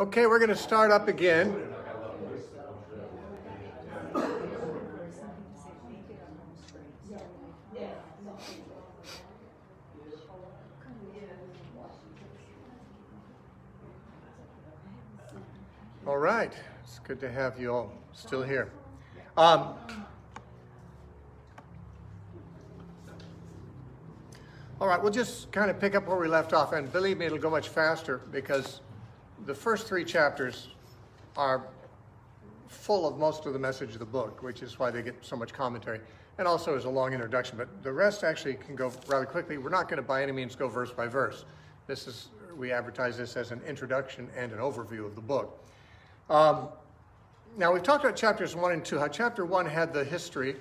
Okay, we're going to start up again. All right, it's good to have you all still here. All right, we'll just kind of pick up where we left off, and believe me, it'll go much faster because the first 3 chapters are full of most of the message of the book, which is why they get so much commentary, and also is a long introduction, but the rest actually can go rather quickly. We're not going to by any means go verse by verse. We advertise this as an introduction and an overview of the book. Now, we've talked about chapters 1 and 2, how chapter 1 had the history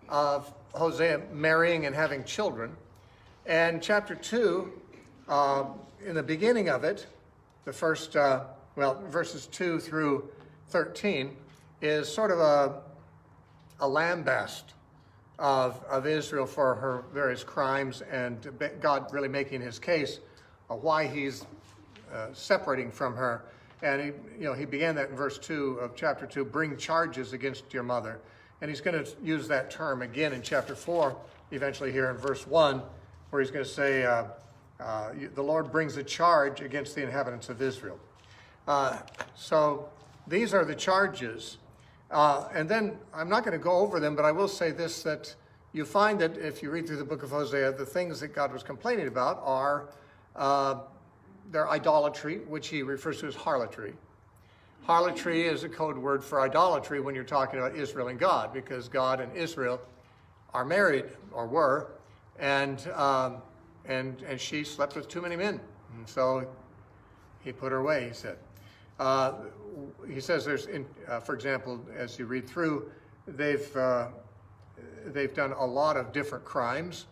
of Hosea marrying and having children. And chapter 2, in the beginning of it, the first, verses 2 through 13, is sort of a lambast of Israel for her various crimes, and God really making his case of why he's separating from her. And he began that in verse 2 of chapter 2, bring charges against your mother. And he's going to use that term again in chapter 4, eventually here in verse 1, where he's going to say, the Lord brings a charge against the inhabitants of Israel. So these are the charges. And then I'm not going to go over them, but I will say this, that you find that if you read through the book of Hosea, the things that God was complaining about are their idolatry, which he refers to as harlotry. Harlotry is a code word for idolatry when you're talking about Israel and God, because God and Israel are married, or were, and she slept with too many men. And so he put her away, he said. He says there's, for example, as you read through, they've done a lot of different crimes.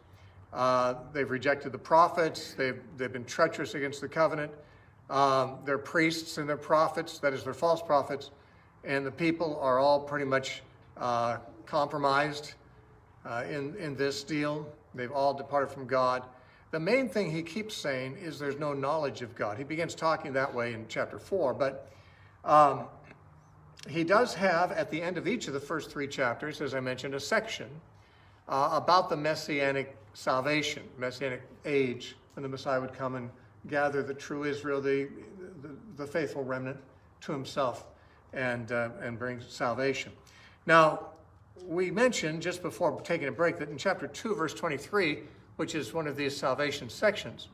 They've rejected the prophets. They've been treacherous against the covenant. They're priests and they're prophets, that is, they're false prophets, and the people are all pretty much compromised in this deal. They've all departed from God. The main thing he keeps saying is there's no knowledge of God. He begins talking that way in chapter 4, but he does have, at the end of each of the first 3 chapters, as I mentioned, a section about the Messianic salvation, Messianic age, when the Messiah would come and gather the true Israel, the faithful remnant, to himself and bring salvation. Now, we mentioned just before taking a break that in chapter 2, verse 23, which is one of these salvation sections,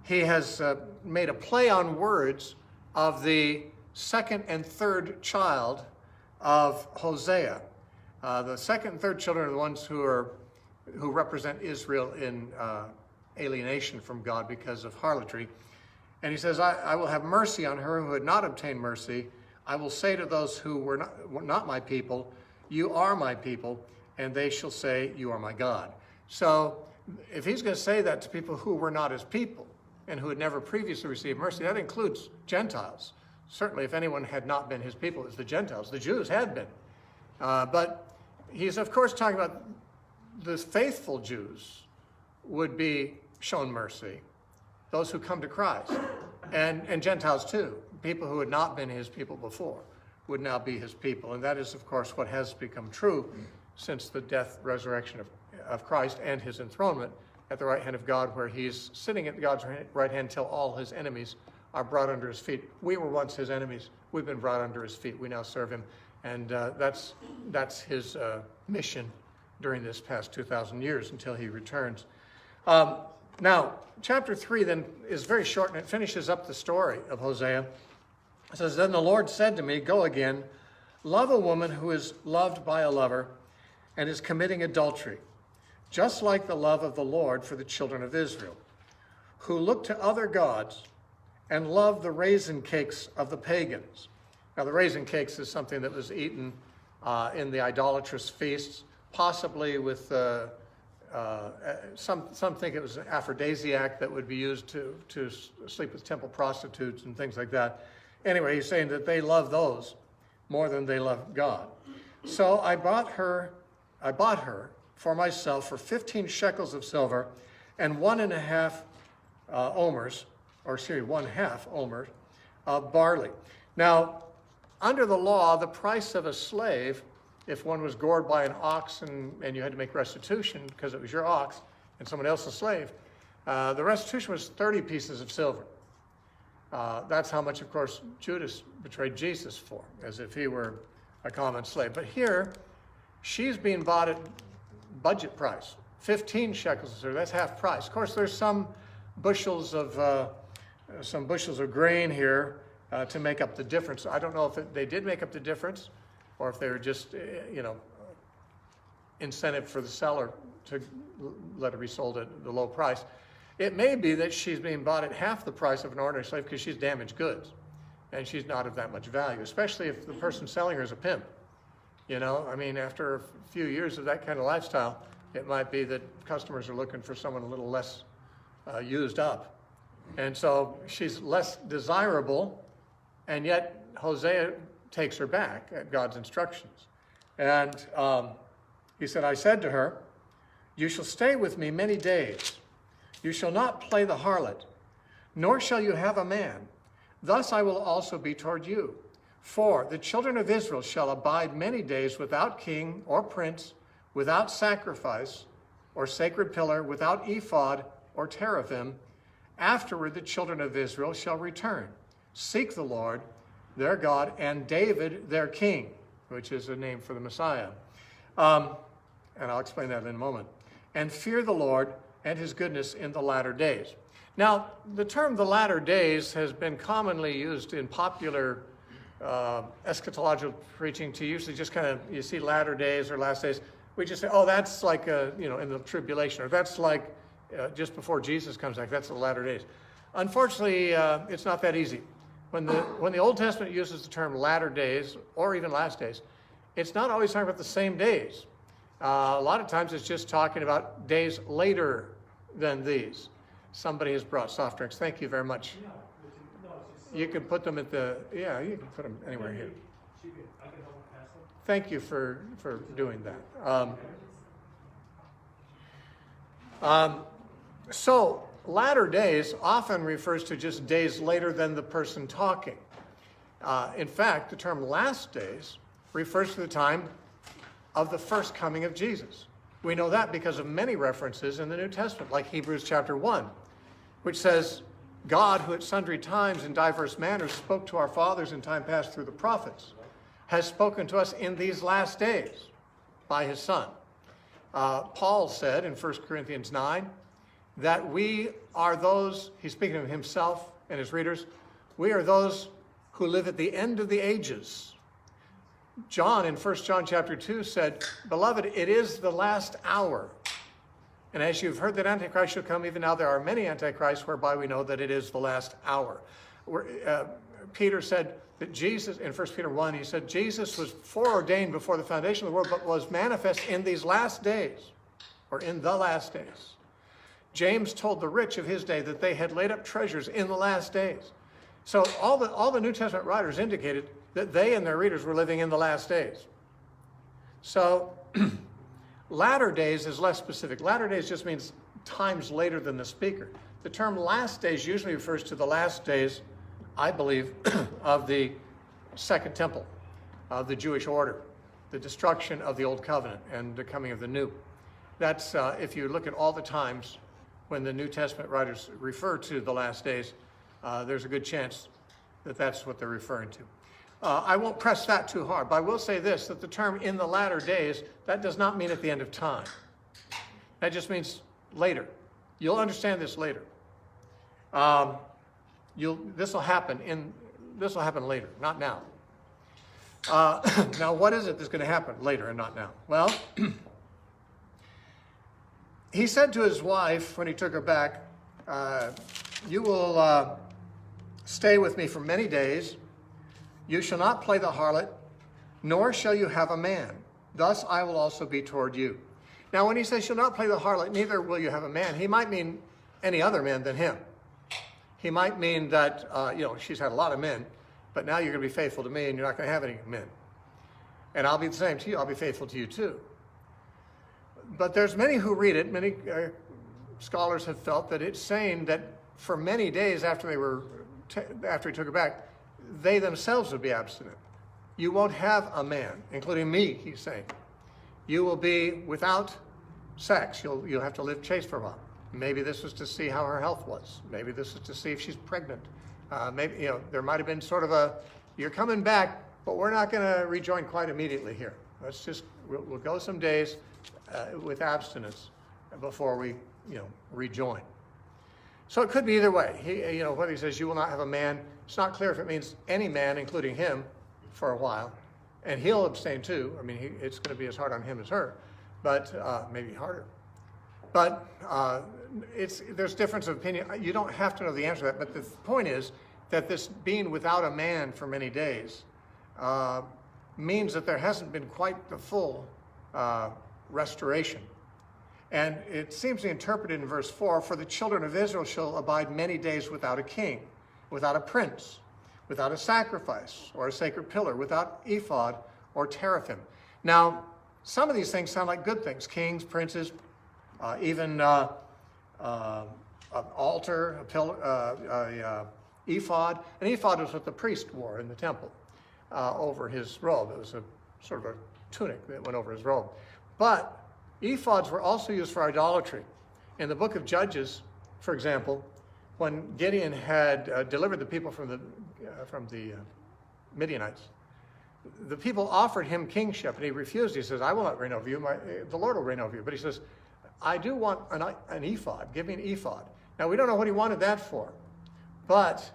he has made a play on words of the second and third child of Hosea. The second and third children are the ones who represent Israel in alienation from God because of harlotry. And he says, I will have mercy on her who had not obtained mercy. I will say to those who were not my people, you are my people, and they shall say, you are my God. So if he's going to say that to people who were not his people and who had never previously received mercy, that includes Gentiles. Certainly, if anyone had not been his people, it's the Gentiles. The Jews had been. But he's, of course, talking about the faithful Jews would be shown mercy, those who come to Christ, and Gentiles too. People who had not been his people before would now be his people. And that is, of course, what has become true since the death, resurrection of Christ and his enthronement at the right hand of God, where he's sitting at God's right hand till all his enemies are brought under his feet. We were once his enemies. We've been brought under his feet. We now serve him. And that's his mission during this past 2,000 years until he returns. Now, chapter 3 then is very short, and it finishes up the story of Hosea. It says, then the Lord said to me, go again, love a woman who is loved by a lover and is committing adultery, just like the love of the Lord for the children of Israel, who look to other gods and love the raisin cakes of the pagans. Now, the raisin cakes is something that was eaten in the idolatrous feasts, possibly with, some think it was an aphrodisiac that would be used to sleep with temple prostitutes and things like that. Anyway, he's saying that they love those more than they love God. So I bought her for myself for 15 shekels of silver and 1.5 omers, or excuse me, 1/2 omer of barley. Now, under the law, the price of a slave, if one was gored by an ox and you had to make restitution because it was your ox and someone else's slave, the restitution was 30 pieces of silver. That's how much, of course, Judas betrayed Jesus for, as if he were a common slave. But here, she's being bought at budget price, 15 shekels of silver. That's half price. Of course, there's some bushels of grain here to make up the difference. I don't know if they did make up the difference, or if they were just, incentive for the seller to let it be sold at the low price. It may be that she's being bought at half the price of an ordinary slave because she's damaged goods, and she's not of that much value, especially if the person selling her is a pimp. After a few years of that kind of lifestyle, it might be that customers are looking for someone a little less used up. And so she's less desirable, and yet Hosea takes her back at God's instructions. And he said, I said to her, you shall stay with me many days. You shall not play the harlot, nor shall you have a man. Thus I will also be toward you. For the children of Israel shall abide many days without king or prince, without sacrifice or sacred pillar, without ephod or teraphim. Afterward the children of Israel shall return, seek the Lord their God and David their king, which is a name for the Messiah. And I'll explain that in a moment. And fear the Lord and his goodness in the latter days. Now, the term the latter days has been commonly used in popular eschatological preaching to usually just kind of, you see latter days or last days, we just say, oh, that's like, in the tribulation, or that's like just before Jesus comes back, that's the latter days. Unfortunately, it's not that easy. When the Old Testament uses the term latter days, or even last days, it's not always talking about the same days. A lot of times it's just talking about days later than these. Somebody has brought soft drinks. Thank you very much. You can put them at you can put them anywhere here. Thank you for doing that. So latter days often refers to just days later than the person talking. In fact, the term last days refers to the time of the first coming of Jesus. We know that because of many references in the New Testament, like Hebrews chapter 1, which says, God, who at sundry times in diverse manners spoke to our fathers in time past through the prophets, has spoken to us in these last days by his Son. Paul said in 1 Corinthians 9 that we are those, he's speaking of himself and his readers, we are those who live at the end of the ages. John in 1 John chapter 2 said, beloved, it is the last hour. And as you've heard that Antichrist shall come, even now there are many Antichrists, whereby we know that it is the last hour. Peter said that Jesus, in 1 Peter 1, he said, Jesus was foreordained before the foundation of the world, but was manifest in these last days, or in the last days. James told the rich of his day that they had laid up treasures in the last days. So all the New Testament writers indicated that they and their readers were living in the last days. So latter days is less specific. Latter days just means times later than the speaker. The term last days usually refers to the last days, I believe, of the Second Temple, of the Jewish order, the destruction of the Old Covenant and the coming of the New. That's, if you look at all the times when the New Testament writers refer to the last days, there's a good chance that that's what they're referring to. I won't press that too hard, but I will say this, that the term in the latter days, that does not mean at the end of time. That just means later. You'll understand this later. This will happen later, not now. Now, what is it that's going to happen later and not now? Well, he said to his wife when he took her back, you will stay with me for many days. You shall not play the harlot, nor shall you have a man. Thus I will also be toward you. Now, when he says shall not play the harlot, neither will you have a man, he might mean any other man than him. He might mean that, she's had a lot of men, but now you're going to be faithful to me and you're not going to have any men. And I'll be the same to you. I'll be faithful to you too. But there's many who read it. Many scholars have felt that it's saying that for many days after he took her back, they themselves would be abstinent. You won't have a man, including me, he's saying. You will be without sex. You'll have to live chaste for a while. Maybe this was to see how her health was. Maybe this is to see if she's pregnant. Maybe, there might have been sort of you're coming back, but we're not going to rejoin quite immediately here. We'll go some days with abstinence before we, rejoin. So it could be either way. Whether he says you will not have a man, it's not clear if it means any man, including him, for a while. And he'll abstain too. I mean, it's going to be as hard on him as her, but maybe harder. But there's difference of opinion. You don't have to know the answer to that, but the point is that this being without a man for many days means that there hasn't been quite the full restoration. And it seems to be interpreted in verse 4, for the children of Israel shall abide many days without a king, without a prince, without a sacrifice or a sacred pillar, without ephod or teraphim. Now, some of these things sound like good things. Kings, princes, even an altar, a pillar, ephod. An ephod was what the priest wore in the temple over his robe. It was a sort of a tunic that went over his robe. But ephods were also used for idolatry. In the book of Judges, for example, when Gideon had delivered the people from the Midianites, the people offered him kingship, and he refused. He says, I will not reign over you. The Lord will reign over you. But he says, I do want an ephod. Give me an ephod. Now, we don't know what he wanted that for, but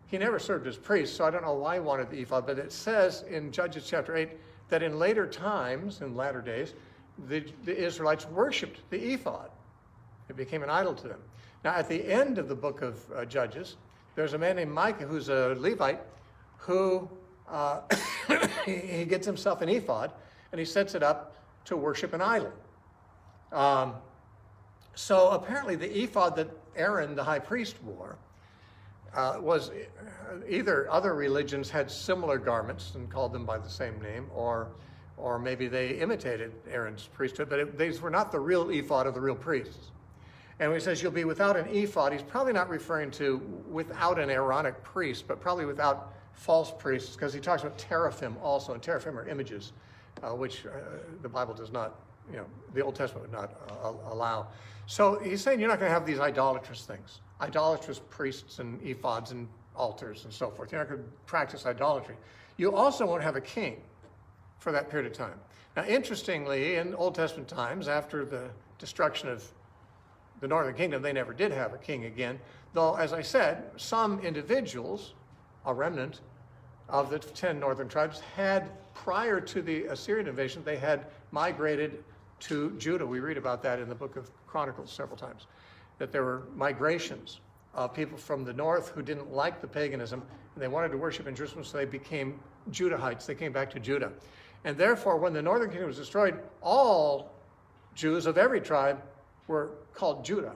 he never served as priest, so I don't know why he wanted the ephod. But it says in Judges chapter 8 that in later times, in latter days, the Israelites worshipped the ephod. It became an idol to them. Now, at the end of the book of Judges, there's a man named Micah who's a Levite who he gets himself an ephod and he sets it up to worship an idol. So apparently the ephod that Aaron, the high priest, wore was either other religions had similar garments and called them by the same name, or maybe they imitated Aaron's priesthood, but these were not the real ephod of the real priests. And when he says you'll be without an ephod, he's probably not referring to without an Aaronic priest, but probably without false priests, because he talks about teraphim also, and teraphim are images, which the Bible does not, the Old Testament would not allow. So he's saying you're not going to have these idolatrous things, idolatrous priests and ephods and altars and so forth. You're not going to practice idolatry. You also won't have a king for that period of time. Now, interestingly, in Old Testament times, after the destruction of the northern kingdom, they never did have a king again, though, as I said, some individuals, a remnant of the 10 northern tribes, had, prior to the Assyrian invasion, they had migrated to Judah. We read about that in the book of Chronicles several times, that there were migrations of people from the north who didn't like the paganism, and they wanted to worship in Jerusalem, so they became Judahites. They came back to Judah. And therefore, when the northern kingdom was destroyed, all Jews of every tribe were called Judah.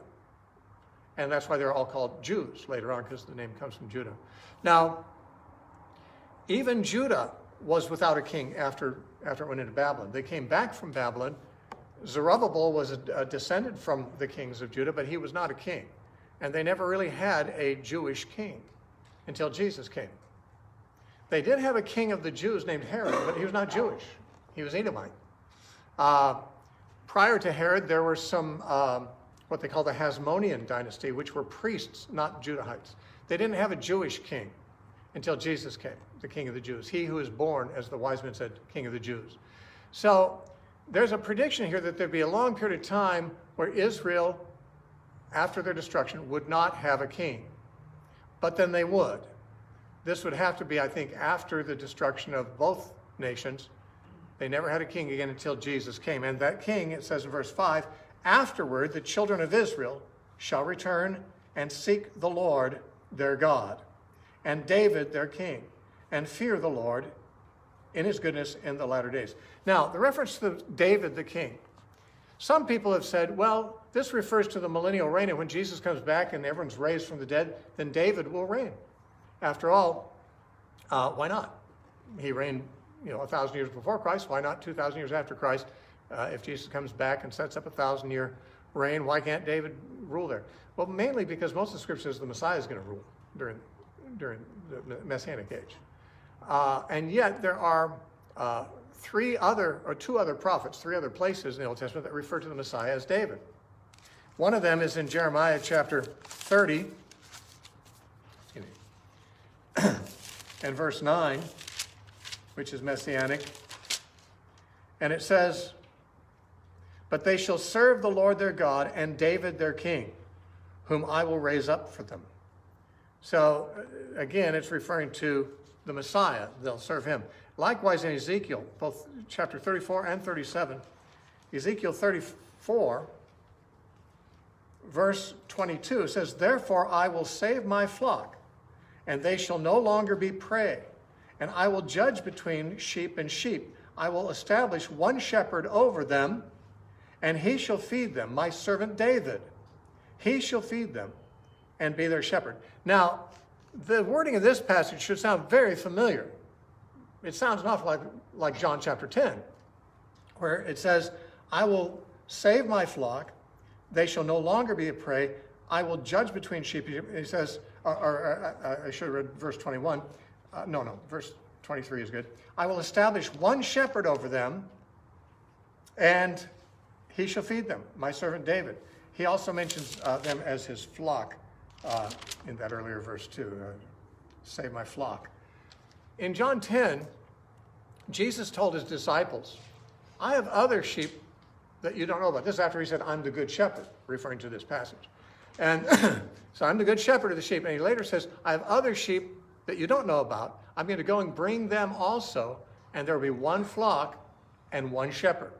And that's why they're all called Jews later on, because the name comes from Judah. Now, even Judah was without a king after it went into Babylon. They came back from Babylon. Zerubbabel was a descendant from the kings of Judah, but he was not a king. And they never really had a Jewish king until Jesus came. They did have a king of the Jews named Herod, but he was not Jewish. He was Edomite. Prior to Herod, there were some, what they call the Hasmonean dynasty, which were priests, not Judahites. They didn't have a Jewish king until Jesus came, the king of the Jews. He who is born, as the wise men said, king of the Jews. So there's a prediction here that there'd be a long period of time where Israel, after their destruction, would not have a king. But then they would. This would have to be, I think, after the destruction of both nations. They never had a king again until Jesus came. And that king, it says in verse 5, afterward the children of Israel shall return and seek the Lord their God, and David their king, and fear the Lord in his goodness in the latter days. Now, the reference to David the king, some people have said, well, this refers to the millennial reign, and when Jesus comes back and everyone's raised from the dead, then David will reign. After all, why not? He reigned 1,000 years before Christ. Why not 2,000 years after Christ? If Jesus comes back and sets up a 1,000-year reign, why can't David rule there? Well, mainly because most of the Scripture says the Messiah is going to rule during the Messianic age. And yet there are two other prophets, three other places in the Old Testament that refer to the Messiah as David. One of them is in Jeremiah chapter 30 and verse 9, which is Messianic. And it says, "But they shall serve the Lord their God and David their king, whom I will raise up for them." So again, it's referring to the Messiah. They'll serve him. Likewise in Ezekiel, both chapter 34 and 37, Ezekiel 34, verse 22 says, "Therefore I will save my flock, and they shall no longer be prey. And I will judge between sheep and sheep. I will establish one shepherd over them, and he shall feed them, my servant David. He shall feed them and be their shepherd." Now, the wording of this passage should sound very familiar. It sounds an awful lot like John chapter 10, where it says, "I will save my flock. They shall no longer be a prey. I will judge between sheep." He says, I should have read verse 21. Verse 23 is good. "I will establish one shepherd over them, and he shall feed them, my servant David." He also mentions them as his flock in that earlier verse too, "Save my flock." In John 10, Jesus told his disciples, "I have other sheep that you don't know about." This is after he said, "I'm the good shepherd," referring to this passage. And so I'm the good shepherd of the sheep. And he later says, "I have other sheep that you don't know about. I'm going to go and bring them also, and there will be one flock and one shepherd."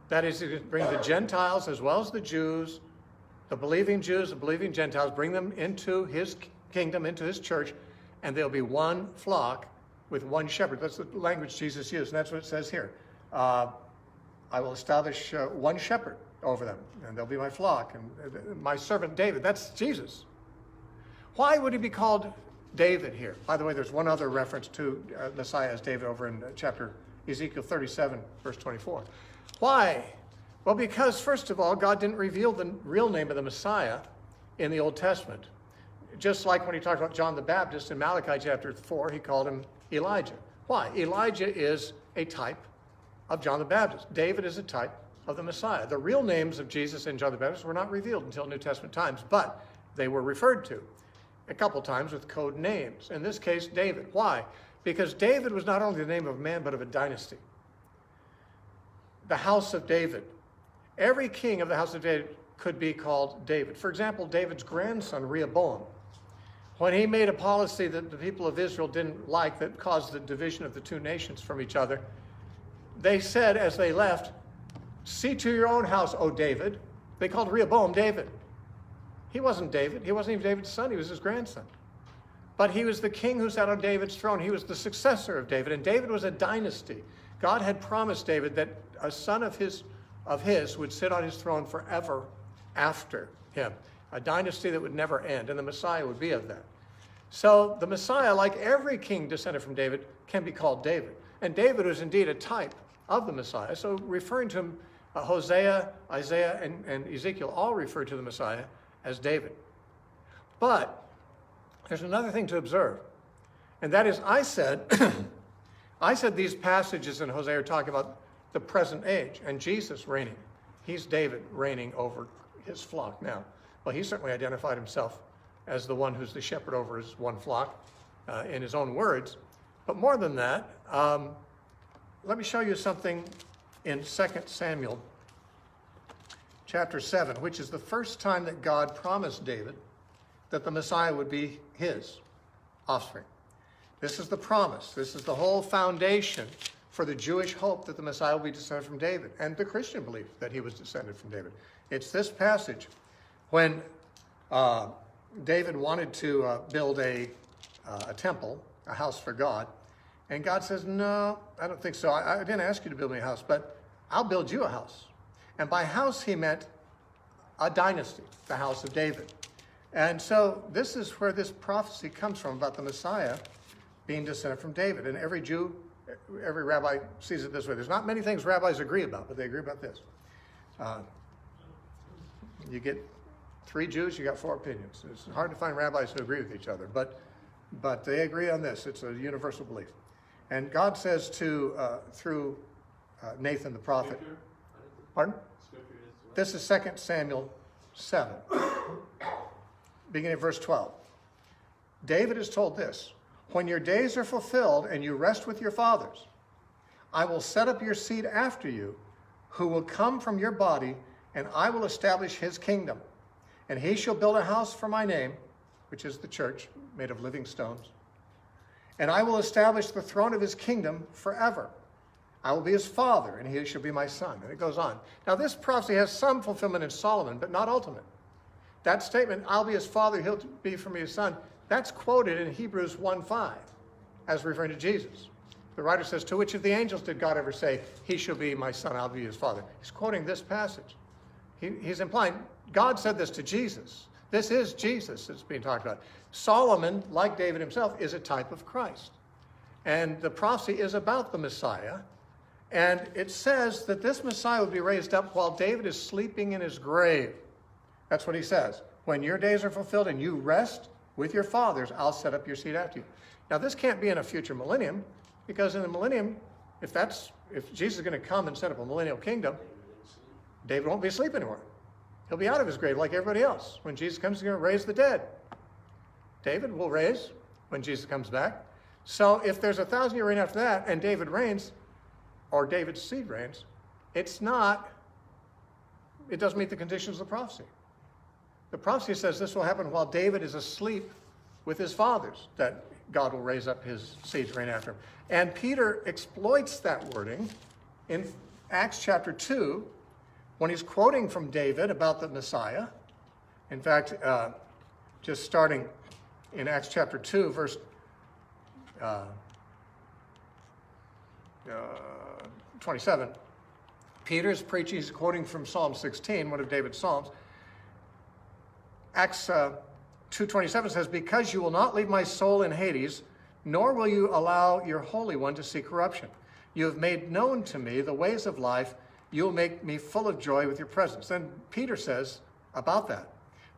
That is, to bring the Gentiles as well as the Jews, the believing Gentiles, bring them into his kingdom, into his church, and there'll be one flock with one shepherd. That's the language Jesus used, and that's what it says here. "I will establish one shepherd over them, and they'll be my flock, and my servant David." That's Jesus. Why would he be called David here? By the way, there's one other reference to Messiah as David over in Ezekiel 37, verse 24. Why? Well, because first of all, God didn't reveal the real name of the Messiah in the Old Testament. Just like when he talked about John the Baptist in Malachi chapter 4, he called him Elijah. Why? Elijah is a type of John the Baptist. David is a type of the Messiah. The real names of Jesus and John the Baptist were not revealed until New Testament times, but they were referred to a couple times with code names. In this case, David. Why? Because David was not only the name of a man, but of a dynasty. The house of David. Every king of the house of David could be called David. For example, David's grandson, Rehoboam, when he made a policy that the people of Israel didn't like that caused the division of the two nations from each other, they said as they left, "See to your own house, O David." They called Rehoboam David. He wasn't David. He wasn't even David's son. He was his grandson. But he was the king who sat on David's throne. He was the successor of David, and David was a dynasty. God had promised David that a son of his would sit on his throne forever after him, a dynasty that would never end, and the Messiah would be of that. So the Messiah, like every king descended from David, can be called David. And David was indeed a type of the Messiah. So referring to him, Hosea, Isaiah, and Ezekiel all refer to the Messiah as David. But there's another thing to observe, and that is I said these passages in Hosea are talking about the present age and Jesus reigning. He's David reigning over his flock now. Well, he certainly identified himself as the one who's the shepherd over his one flock in his own words. But more than that, let me show you something in 2 Samuel chapter 7, which is the first time that God promised David that the Messiah would be his offspring. This is the promise. This is the whole foundation for the Jewish hope that the Messiah will be descended from David, and the Christian belief that he was descended from David. It's this passage when David wanted to build a temple, a house for God, and God says, "No, I don't think so. I didn't ask you to build me a house, but I'll build you a house." And by house, he meant a dynasty, the house of David. And so this is where this prophecy comes from about the Messiah being descended from David. And every Jew, every rabbi sees it this way. There's not many things rabbis agree about, but they agree about this. You get 3 Jews, you got 4 opinions. It's hard to find rabbis who agree with each other, but but they agree on this. It's a universal belief. And God says through Nathan the prophet. Pardon? This is 2 Samuel 7, beginning of verse 12. David is told this: when your days are fulfilled and you rest with your fathers, I will set up your seed after you, who will come from your body, and I will establish his kingdom. And he shall build a house for my name, which is the church, made of living stones. And I will establish the throne of his kingdom forever. I will be his father, and he shall be my son. And it goes on. Now, this prophecy has some fulfillment in Solomon, but not ultimate. That statement, I'll be his father, he'll be for me his son, that's quoted in Hebrews 1:5 as referring to Jesus. The writer says, to which of the angels did God ever say, he shall be my son, I'll be his father? He's quoting this passage. He's implying, God said this to Jesus. This is Jesus that's being talked about. Solomon, like David himself, is a type of Christ. And the prophecy is about the Messiah. And it says that this Messiah will be raised up while David is sleeping in his grave. That's what he says. When your days are fulfilled and you rest with your fathers, I'll set up your seed after you. Now, this can't be in a future millennium, because in the millennium, if Jesus is going to come and set up a millennial kingdom, David won't be asleep anymore. He'll be out of his grave like everybody else. When Jesus comes, he's going to raise the dead. David will raise when Jesus comes back. So if there's a 1,000-year reign after that, and David reigns, or David's seed reigns, it doesn't meet the conditions of the prophecy. The prophecy says this will happen while David is asleep with his fathers, that God will raise up his seed to reign after him. And Peter exploits that wording in Acts chapter 2, when he's quoting from David about the Messiah. In fact, just starting in Acts chapter 2, verse 27, Peter's preaching, he's quoting from Psalm 16, one of David's Psalms. Acts 2:27 says, because you will not leave my soul in Hades, nor will you allow your Holy One to see corruption. You have made known to me the ways of life. You will make me full of joy with your presence. Then Peter says about that,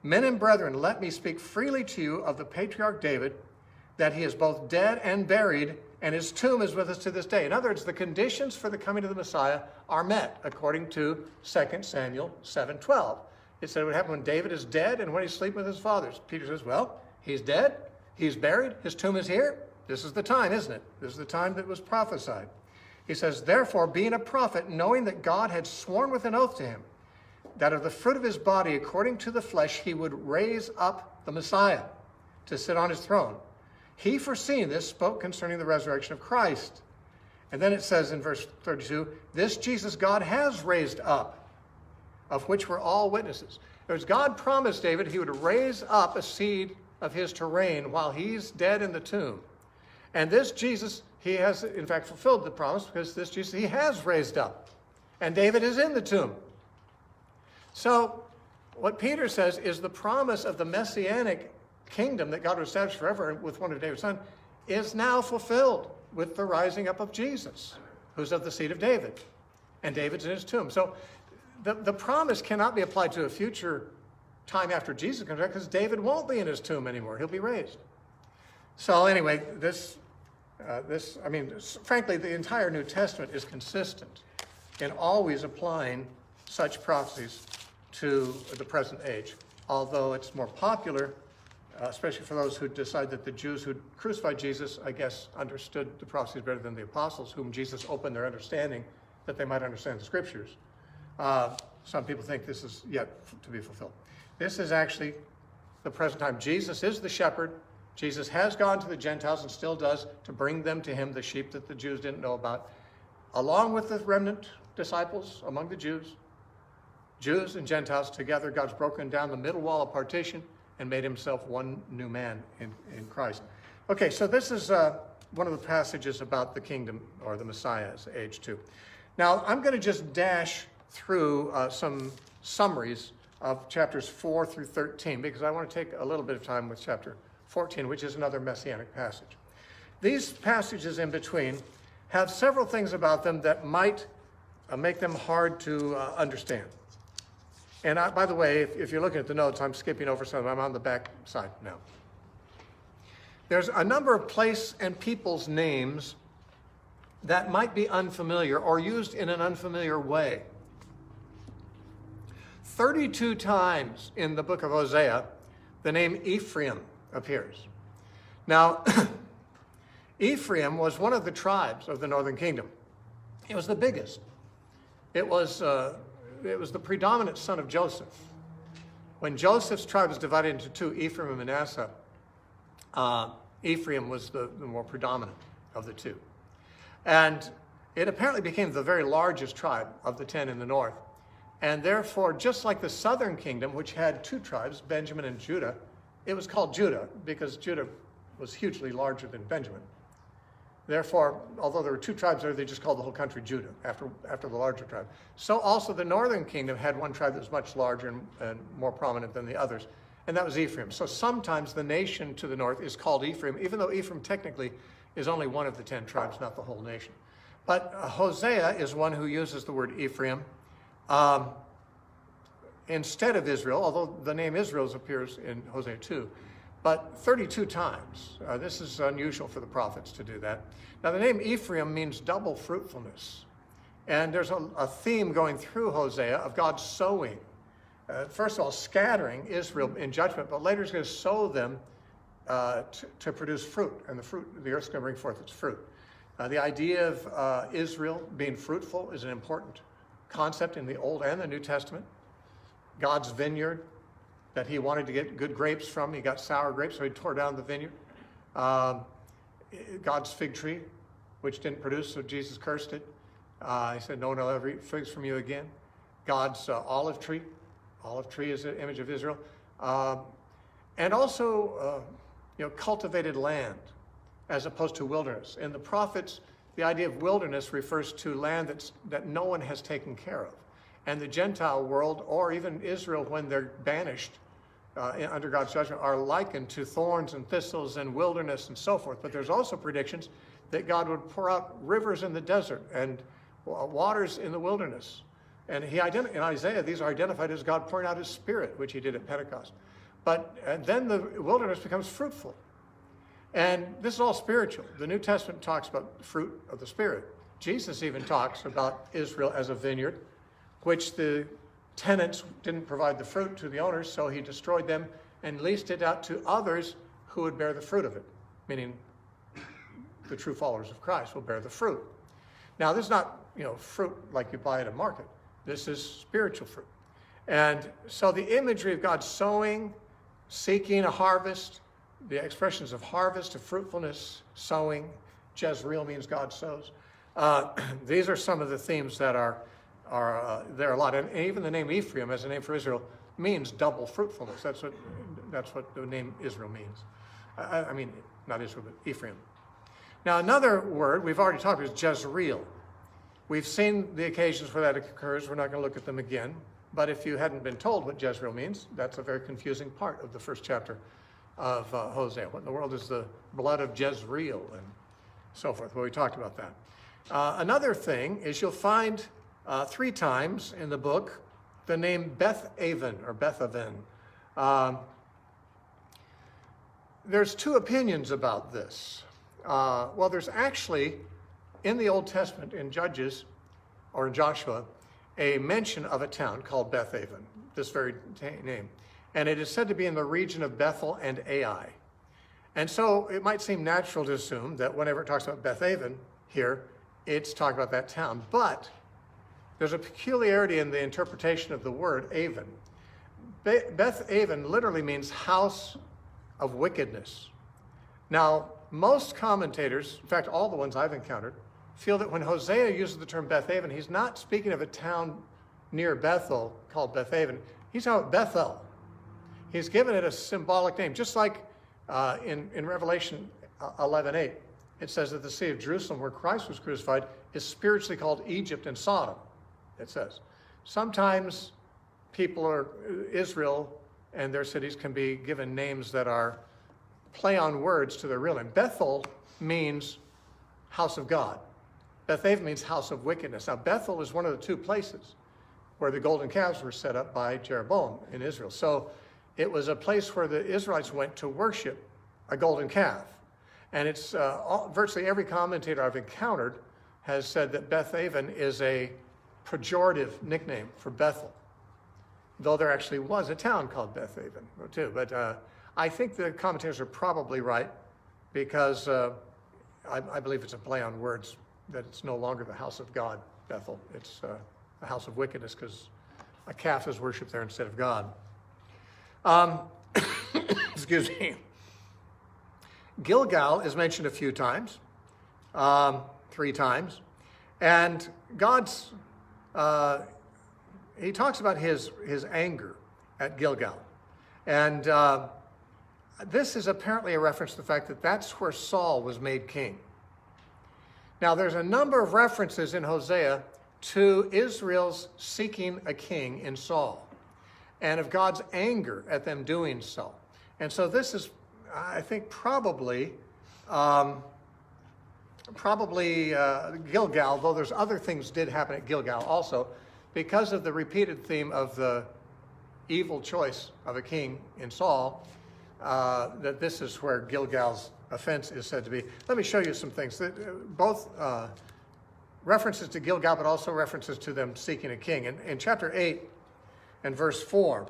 men and brethren, let me speak freely to you of the patriarch David, that he is both dead and buried, and his tomb is with us to this day. In other words, the conditions for the coming of the Messiah are met, according to 2 Samuel 7:12. It said it would happen when David is dead and when he's sleeping with his fathers. Peter says, well, he's dead, he's buried, his tomb is here. This is the time, isn't it? This is the time that was prophesied. He says, therefore, being a prophet, knowing that God had sworn with an oath to him, that of the fruit of his body, according to the flesh, he would raise up the Messiah to sit on his throne. He, foreseeing this, spoke concerning the resurrection of Christ. And then it says in verse 32, this Jesus God has raised up, of which we're all witnesses. In other words, God promised David he would raise up a seed of his to reign while he's dead in the tomb. And this Jesus, he has in fact fulfilled the promise, because this Jesus he has raised up. And David is in the tomb. So what Peter says is the promise of the messianic kingdom that God will establish forever with one of David's sons is now fulfilled with the rising up of Jesus, who's of the seed of David. And David's in his tomb. So the promise cannot be applied to a future time after Jesus comes back, because David won't be in his tomb anymore. He'll be raised. So anyway, frankly, the entire New Testament is consistent in always applying such prophecies to the present age, although it's more popular, especially for those who decide that the Jews who crucified Jesus, I guess, understood the prophecies better than the apostles, whom Jesus opened their understanding that they might understand the scriptures. Some people think this is yet to be fulfilled. This is actually the present time. Jesus is the shepherd. Jesus has gone to the Gentiles and still does to bring them to him, the sheep that the Jews didn't know about, along with the remnant disciples among the Jews. Jews and Gentiles together, God's broken down the middle wall of partition and made himself one new man in Christ. Okay, so this is one of the passages about the kingdom or the Messiah's age too. Now, I'm going to just dash through some summaries of chapters 4 through 13, because I want to take a little bit of time with chapter 14, which is another messianic passage. These passages in between have several things about them that might make them hard to understand. And by the way, if you're looking at the notes, I'm skipping over some. I'm on the back side now. There's a number of place and people's names that might be unfamiliar or used in an unfamiliar way. 32 times in the book of Hosea, the name Ephraim appears. Now, Ephraim was one of the tribes of the northern kingdom. It was the biggest. It was the predominant son of Joseph. When Joseph's tribe was divided into two, Ephraim and Manasseh, Ephraim was the more predominant of the two. And it apparently became the very largest tribe of the 10 in the north. And therefore, just like the southern kingdom, which had two tribes, Benjamin and Judah, it was called Judah because Judah was hugely larger than Benjamin. Therefore, although there were two tribes there, they just called the whole country Judah after the larger tribe. So also the northern kingdom had one tribe that was much larger and more prominent than the others, and that was Ephraim. So sometimes the nation to the north is called Ephraim, even though Ephraim technically is only one of the 10 tribes, not the whole nation. But Hosea is one who uses the word Ephraim instead of Israel, although the name Israel appears in Hosea 2. But 32 times. This is unusual for the prophets to do that. Now, the name Ephraim means double fruitfulness. And there's a theme going through Hosea of God sowing. First of all, scattering Israel in judgment, but later he's going to sow them to produce fruit. And the earth's going to bring forth its fruit. The idea of Israel being fruitful is an important concept in the Old and the New Testament. God's vineyard that he wanted to get good grapes from. He got sour grapes, so he tore down the vineyard. God's fig tree, which didn't produce, so Jesus cursed it. He said, no one will ever eat figs from you again. God's olive tree. Olive tree is an image of Israel. And also, cultivated land as opposed to wilderness. In the prophets, the idea of wilderness refers to land that no one has taken care of. And the Gentile world, or even Israel when they're banished under God's judgment, are likened to thorns and thistles and wilderness and so forth. But there's also predictions that God would pour out rivers in the desert and waters in the wilderness. And in Isaiah, these are identified as God pouring out his Spirit, which he did at Pentecost. And then the wilderness becomes fruitful. And this is all spiritual. The New Testament talks about the fruit of the Spirit. Jesus even talks about Israel as a vineyard, which the tenants didn't provide the fruit to the owners, so he destroyed them and leased it out to others who would bear the fruit of it, meaning the true followers of Christ will bear the fruit. Now, this is not, fruit like you buy at a market. This is spiritual fruit. And so the imagery of God sowing, seeking a harvest, the expressions of harvest, of fruitfulness, sowing, Jezreel means God sows. These are some of the themes that are there a lot, and even the name Ephraim as a name for Israel means double fruitfulness. That's what the name Israel means. I mean, not Israel, but Ephraim. Now, another word we've already talked about is Jezreel. We've seen the occasions where that occurs. We're not going to look at them again. But if you hadn't been told what Jezreel means, that's a very confusing part of the first chapter of Hosea. What in the world is the blood of Jezreel and so forth? Well, we talked about that. Another thing is you'll find 3 times in the book the name Beth-aven or Beth-aven. There's 2 opinions about this. Well, there's actually, in the Old Testament, in Judges or in Joshua, a mention of a town called Beth-aven, this very name. And it is said to be in the region of Bethel and Ai. And so it might seem natural to assume that whenever it talks about Beth-aven here, it's talking about that town. But there's a peculiarity in the interpretation of the word Aven. Beth-aven literally means house of wickedness. Now, most commentators, in fact, all the ones I've encountered, feel that when Hosea uses the term Beth-aven, he's not speaking of a town near Bethel called Beth-aven. He's talking about Bethel. He's given it a symbolic name, just like in Revelation 11:8, it says that the city of Jerusalem, where Christ was crucified, is spiritually called Egypt and Sodom, it says. Sometimes Israel and their cities can be given names that are play on words to their real name. Bethel means house of God. Beth-aven means house of wickedness. Now, Bethel is one of the 2 places where the golden calves were set up by Jeroboam in Israel. So it was a place where the Israelites went to worship a golden calf. And it's virtually every commentator I've encountered has said that Bethaven is a pejorative nickname for Bethel, though there actually was a town called Bethaven too. But I think the commentators are probably right, because I believe it's a play on words, that it's no longer the house of God, Bethel. It's a house of wickedness, because a calf is worshipped there instead of God. Excuse me. Gilgal is mentioned a few times, 3 times, and God's, he talks about his anger at Gilgal. And this is apparently a reference to the fact that that's where Saul was made king. Now, there's a number of references in Hosea to Israel's seeking a king in Saul, and of God's anger at them doing so. And so this is, I think, probably Gilgal, though there's other things did happen at Gilgal also, because of the repeated theme of the evil choice of a king in Saul, that this is where Gilgal's offense is said to be. Let me show you some things, that both references to Gilgal, but also references to them seeking a king. In chapter 8 and verse 4,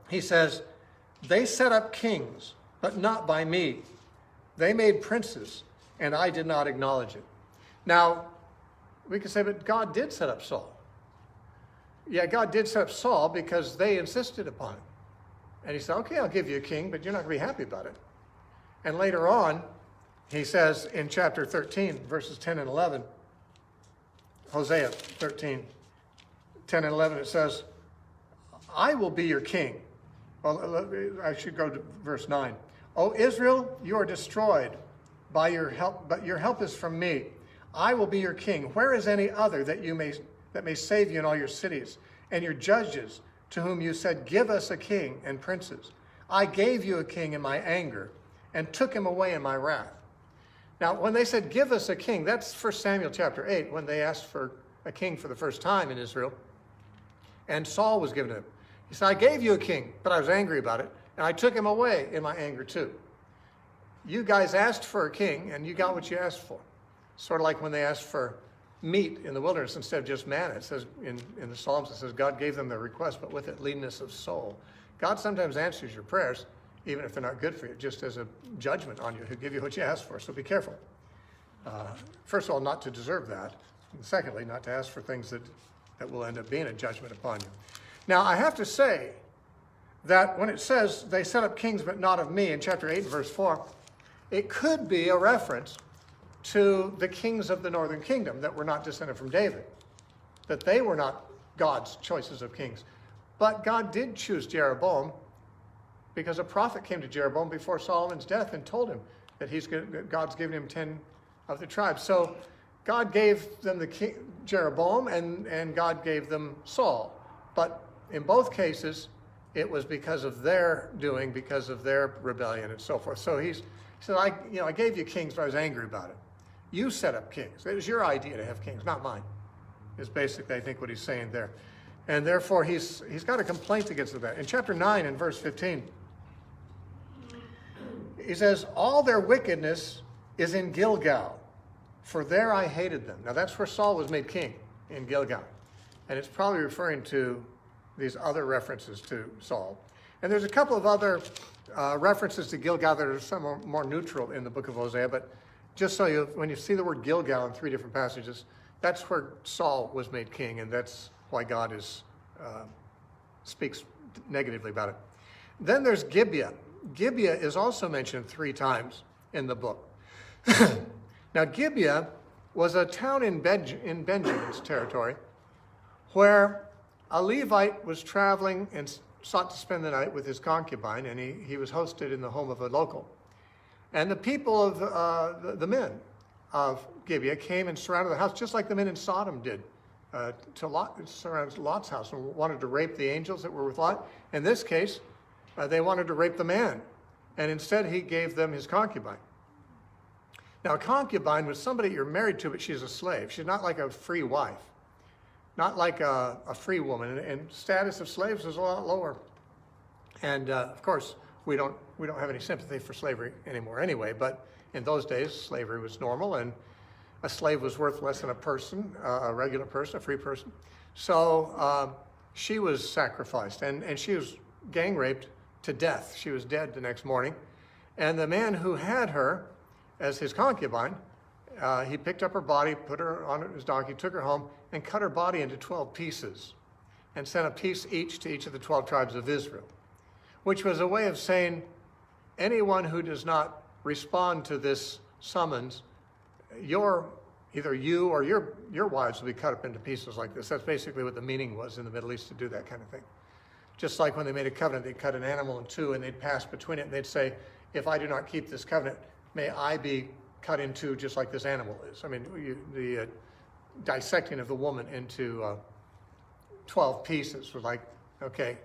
he says, "They set up kings, but not by me. They made princes, and I did not acknowledge it." Now, we could say, but God did set up Saul. Yeah, God did set up Saul because they insisted upon it. And he said, okay, I'll give you a king, but you're not going to be happy about it. And later on, he says in chapter 13, verses 10 and 11, Hosea 13, 10 and 11, it says, "I will be your king." Well, I should go to verse 9. "O Israel, you are destroyed by your help, but your help is from me. I will be your king. Where is any other that may save you in all your cities, and your judges, to whom you said, 'Give us a king and princes'? I gave you a king in my anger, and took him away in my wrath." Now, when they said, "Give us a king," that's 1 Samuel chapter 8, when they asked for a king for the first time in Israel, and Saul was given to him. He said, "I gave you a king, but I was angry about it, and I took him away in my anger too." You guys asked for a king, and you got what you asked for. Sort of like when they asked for meat in the wilderness instead of just manna. It says in the Psalms, it says God gave them their request, but with it leanness of soul. God sometimes answers your prayers, even if they're not good for you, just as a judgment on you. He'll give you what you ask for, so be careful. First of all, not to deserve that. And secondly, not to ask for things that will end up being a judgment upon you. Now, I have to say that when it says they set up kings but not of me in chapter 8 and verse 4, it could be a reference to the kings of the northern kingdom that were not descended from David, that they were not God's choices of kings. But God did choose Jeroboam, because a prophet came to Jeroboam before Solomon's death and told him that God's given him 10 of the tribes. So God gave them the king, Jeroboam, and God gave them Saul. But in both cases, it was because of their doing, because of their rebellion and so forth. So he said, I gave you kings, but I was angry about it. You set up kings. It was your idea to have kings, not mine, is basically, I think, what he's saying there. And therefore, he's got a complaint against that. In chapter 9 and verse 15, he says, "All their wickedness is in Gilgal, for there I hated them." Now, that's where Saul was made king, in Gilgal. And it's probably referring to these other references to Saul. And there's a couple of other references to Gilgal that are somewhat more neutral in the book of Hosea, but just so when you see the word Gilgal in 3 different passages, that's where Saul was made king, and that's why God speaks negatively about it. Then there's Gibeah. Gibeah is also mentioned 3 times in the book. Now, Gibeah was a town in Benjamin's territory where a Levite was traveling and sought to spend the night with his concubine, and he was hosted in the home of a local. And the people of the men of Gibeah came and surrounded the house, just like the men in Sodom did surrounded Lot's house, and wanted to rape the angels that were with Lot. In this case, they wanted to rape the man, and instead he gave them his concubine. Now, a concubine was somebody you're married to, but she's a slave. She's not like a free wife, not like a free woman, and status of slaves is a lot lower. And of course, we don't have any sympathy for slavery anymore anyway, but In those days, slavery was normal, and a slave was worth less than a person, a regular person, a free person. So she was sacrificed, and she was gang raped to death. She was dead the next morning. And the man who had her as his concubine, he picked up her body, put her on his donkey, took her home, and cut her body into 12 pieces, and sent a piece each to each of the 12 tribes of Israel, which was a way of saying, anyone who does not respond to this summons, either you or your wives will be cut up into pieces like this. That's basically what the meaning was in the Middle East, to do that kind of thing. Just like when they made a covenant, they'd cut an animal in two and they'd pass between it, and they'd say, if I do not keep this covenant, may I be cut in two just like this animal is. I mean, the dissecting of the woman into 12 pieces was like, okay,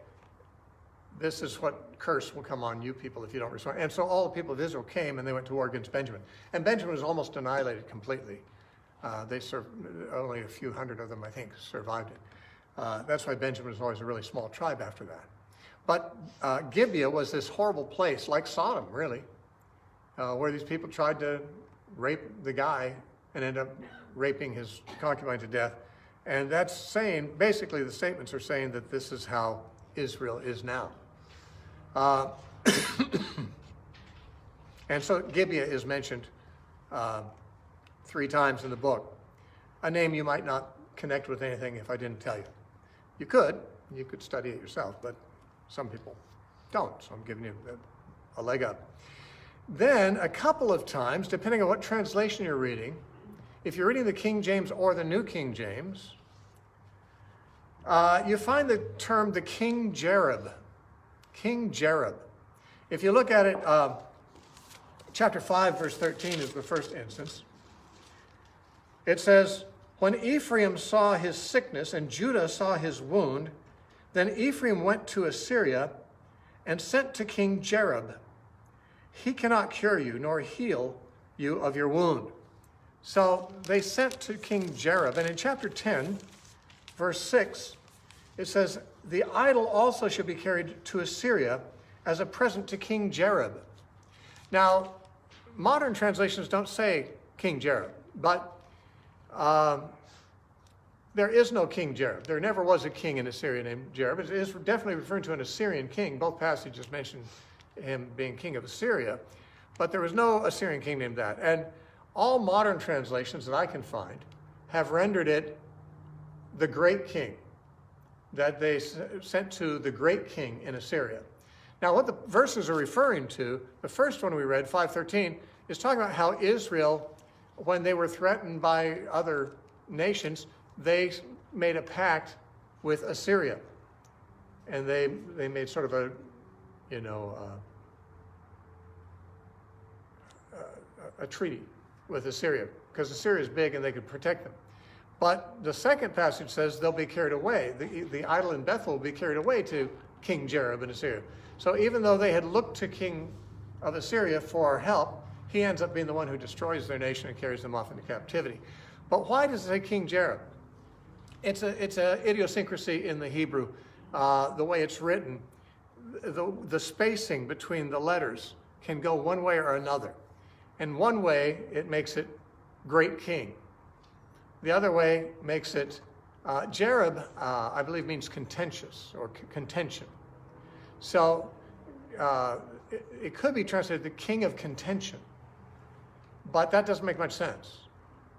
this is what curse will come on you people if you don't respond. And so all the people of Israel came and they went to war against Benjamin. And Benjamin was almost annihilated completely. Only a few hundred of them, I think, survived it. That's why Benjamin was always a really small tribe after that. But Gibeah was this horrible place, like Sodom, really, where these people tried to rape the guy and end up raping his concubine to death. And that's saying, basically the statements are saying that this is how Israel is now. And so Gibeah is mentioned 3 times in the book. A name you might not connect with anything if I didn't tell you. You could study it yourself, but some people don't, so I'm giving you a leg up. Then a couple of times, depending on what translation you're reading, if you're reading the King James or the New King James, you find the term the King Jareb. King Jareb. If you look at it, chapter 5, verse 13 is the first instance. It says, when Ephraim saw his sickness and Judah saw his wound, then Ephraim went to Assyria and sent to King Jareb. He cannot cure you nor heal you of your wound. So they sent to King Jareb. And in chapter 10, verse 6, it says, the idol also should be carried to Assyria as a present to King Jareb. Now, modern translations don't say King Jareb, but there is no King Jareb. There never was a king in Assyria named Jareb. It is definitely referring to an Assyrian king. Both passages mention him being king of Assyria, but there was no Assyrian king named that. And all modern translations that I can find have rendered it the great king, that they sent to the great king in Assyria. Now, what the verses are referring to, the first one we read, 5:13, is talking about how Israel, when they were threatened by other nations, they made a pact with Assyria. And they made sort of a treaty with Assyria, because Assyria is big and they could protect them. But the second passage says they'll be carried away. The idol in Bethel will be carried away to King Jareb in Assyria. So even though they had looked to King of Assyria for help, he ends up being the one who destroys their nation and carries them off into captivity. But why does it say King Jareb? It's a idiosyncrasy in the Hebrew, the way it's written. The spacing between the letters can go one way or another. And one way, it makes it great king. The other way makes it, Jareb, I believe, means contentious or contention. So it could be translated the king of contention, but that doesn't make much sense.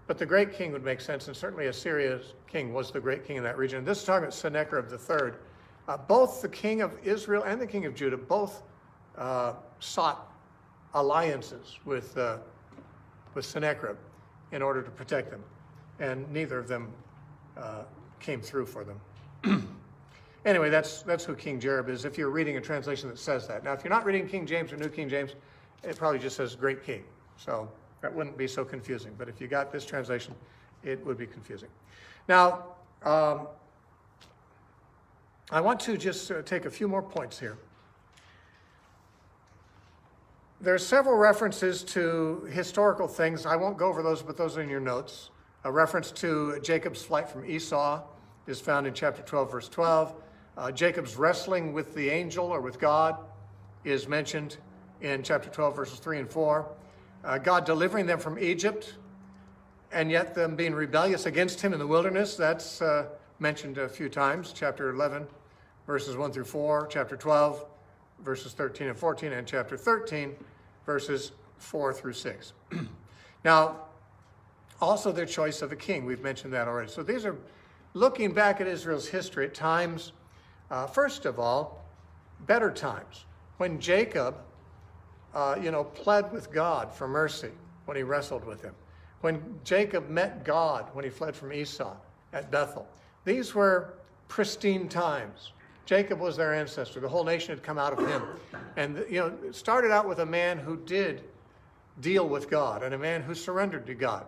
But the great king would make sense, and certainly Assyria's king was the great king in that region. This is talking about Sennacherib III. Both the king of Israel and the king of Judah both sought alliances with Sennacherib in order to protect them, and neither of them came through for them. Anyway, that's who King Jareb is, if you're reading a translation that says that. Now, if you're not reading King James or New King James, it probably just says great king. So that wouldn't be so confusing. But if you got this translation, it would be confusing. Now, I want to just take a few more points here. There are several references to historical things. I won't go over those, but those are in your notes. A reference to Jacob's flight from Esau is found in chapter 12, verse 12. Jacob's wrestling with the angel or with God is mentioned in chapter 12, verses 3 and 4. God delivering them from Egypt, and yet them being rebellious against him in the wilderness. That's mentioned a few times, chapter 11, verses 1 through 4, chapter 12, verses 13 and 14, and chapter 13, verses 4 through 6. Now, also their choice of a king. We've mentioned that already. So these are looking back at Israel's history at times, first of all, better times. When Jacob, pled with God for mercy when he wrestled with him. When Jacob met God when he fled from Esau at Bethel. These were pristine times. Jacob was their ancestor. The whole nation had come out of him. And, it started out with a man who did deal with God and a man who surrendered to God,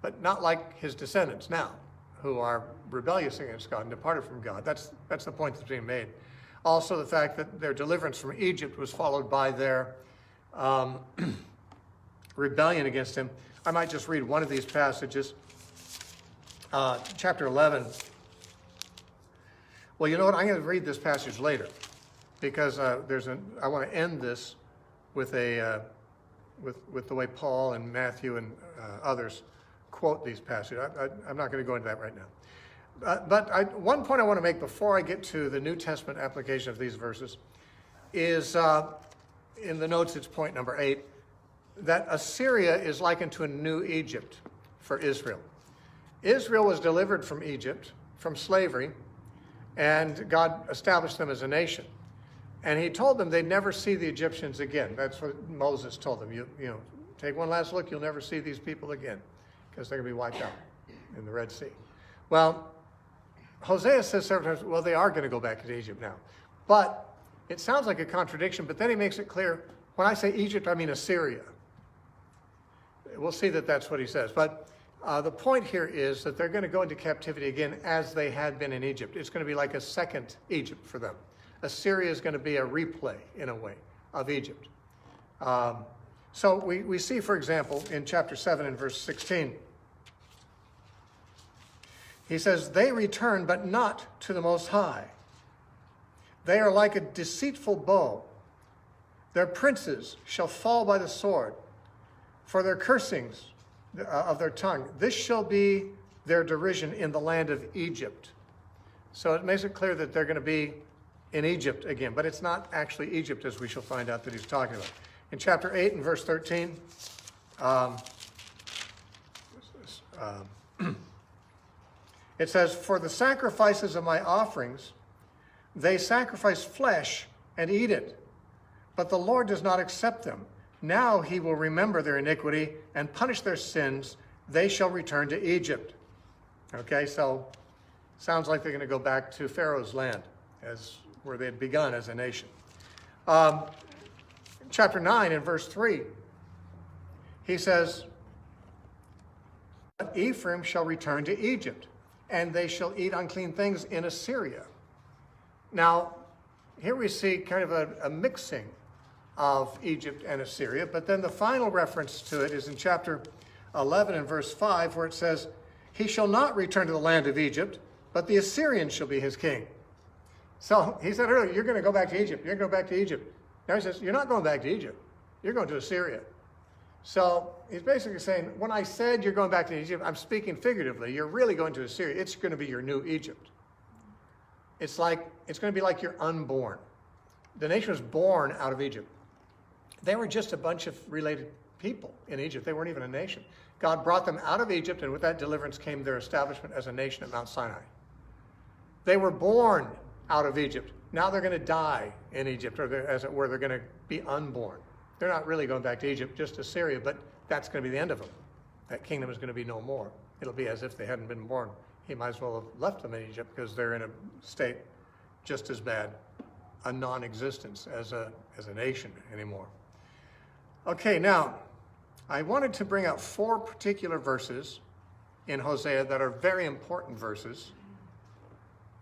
but not like his descendants now, who are rebellious against God and departed from God. That's the point that's being made. Also, the fact that their deliverance from Egypt was followed by their rebellion against him. I might just read one of these passages. Chapter 11. Well, you know what? I'm going to read this passage later because I want to end this with with the way Paul and Matthew and others quote these passages. I'm not going to go into that right now. But one point I want to make before I get to the New Testament application of these verses is, in the notes, it's point number 8, that Assyria is likened to a new Egypt for Israel. Israel was delivered from Egypt, from slavery, and God established them as a nation. And he told them they'd never see the Egyptians again. That's what Moses told them. You take one last look, you'll never see these people again because they're going to be wiped out in the Red Sea. Well, Hosea says several times, well, they are going to go back to Egypt now. But it sounds like a contradiction, but then he makes it clear, when I say Egypt, I mean Assyria. We'll see that that's what he says. But the point here is that they're going to go into captivity again as they had been in Egypt. It's going to be like a second Egypt for them. Assyria is going to be a replay, in a way, of Egypt. So we see, for example, in chapter 7 and verse 16, he says, they return, but not to the Most High. They are like a deceitful bow. Their princes shall fall by the sword, for their cursings of their tongue. This shall be their derision in the land of Egypt. So it makes it clear that they're going to be in Egypt again, but it's not actually Egypt, as we shall find out that he's talking about. In chapter 8 and verse 13, it says, for the sacrifices of my offerings, they sacrifice flesh and eat it, but the Lord does not accept them. Now he will remember their iniquity and punish their sins. They shall return to Egypt. Okay, so sounds like they're going to go back to Pharaoh's land, where they had begun as a nation. Chapter 9 and verse 3, he says, Ephraim shall return to Egypt, and they shall eat unclean things in Assyria. Now, here we see kind of a mixing of Egypt and Assyria, but then the final reference to it is in chapter 11 and verse 5, where it says, he shall not return to the land of Egypt, but the Assyrian shall be his king. So he said earlier, you're going to go back to Egypt. You're going to go back to Egypt. Now he says, you're not going back to Egypt. You're going to Assyria. So he's basically saying, when I said you're going back to Egypt, I'm speaking figuratively. You're really going to Assyria. It's going to be your new Egypt. It's going to be like you're unborn. The nation was born out of Egypt. They were just a bunch of related people in Egypt. They weren't even a nation. God brought them out of Egypt, and with that deliverance came their establishment as a nation at Mount Sinai. They were born out of Egypt. Now they're going to die in Egypt, or as it were, they're going to be unborn. They're not really going back to Egypt, just Assyria, but that's going to be the end of them. That kingdom is going to be no more. It'll be as if they hadn't been born. He might as well have left them in Egypt because they're in a state just as bad, a non-existence as a nation anymore. Okay, now, I wanted to bring out 4 particular verses in Hosea that are very important verses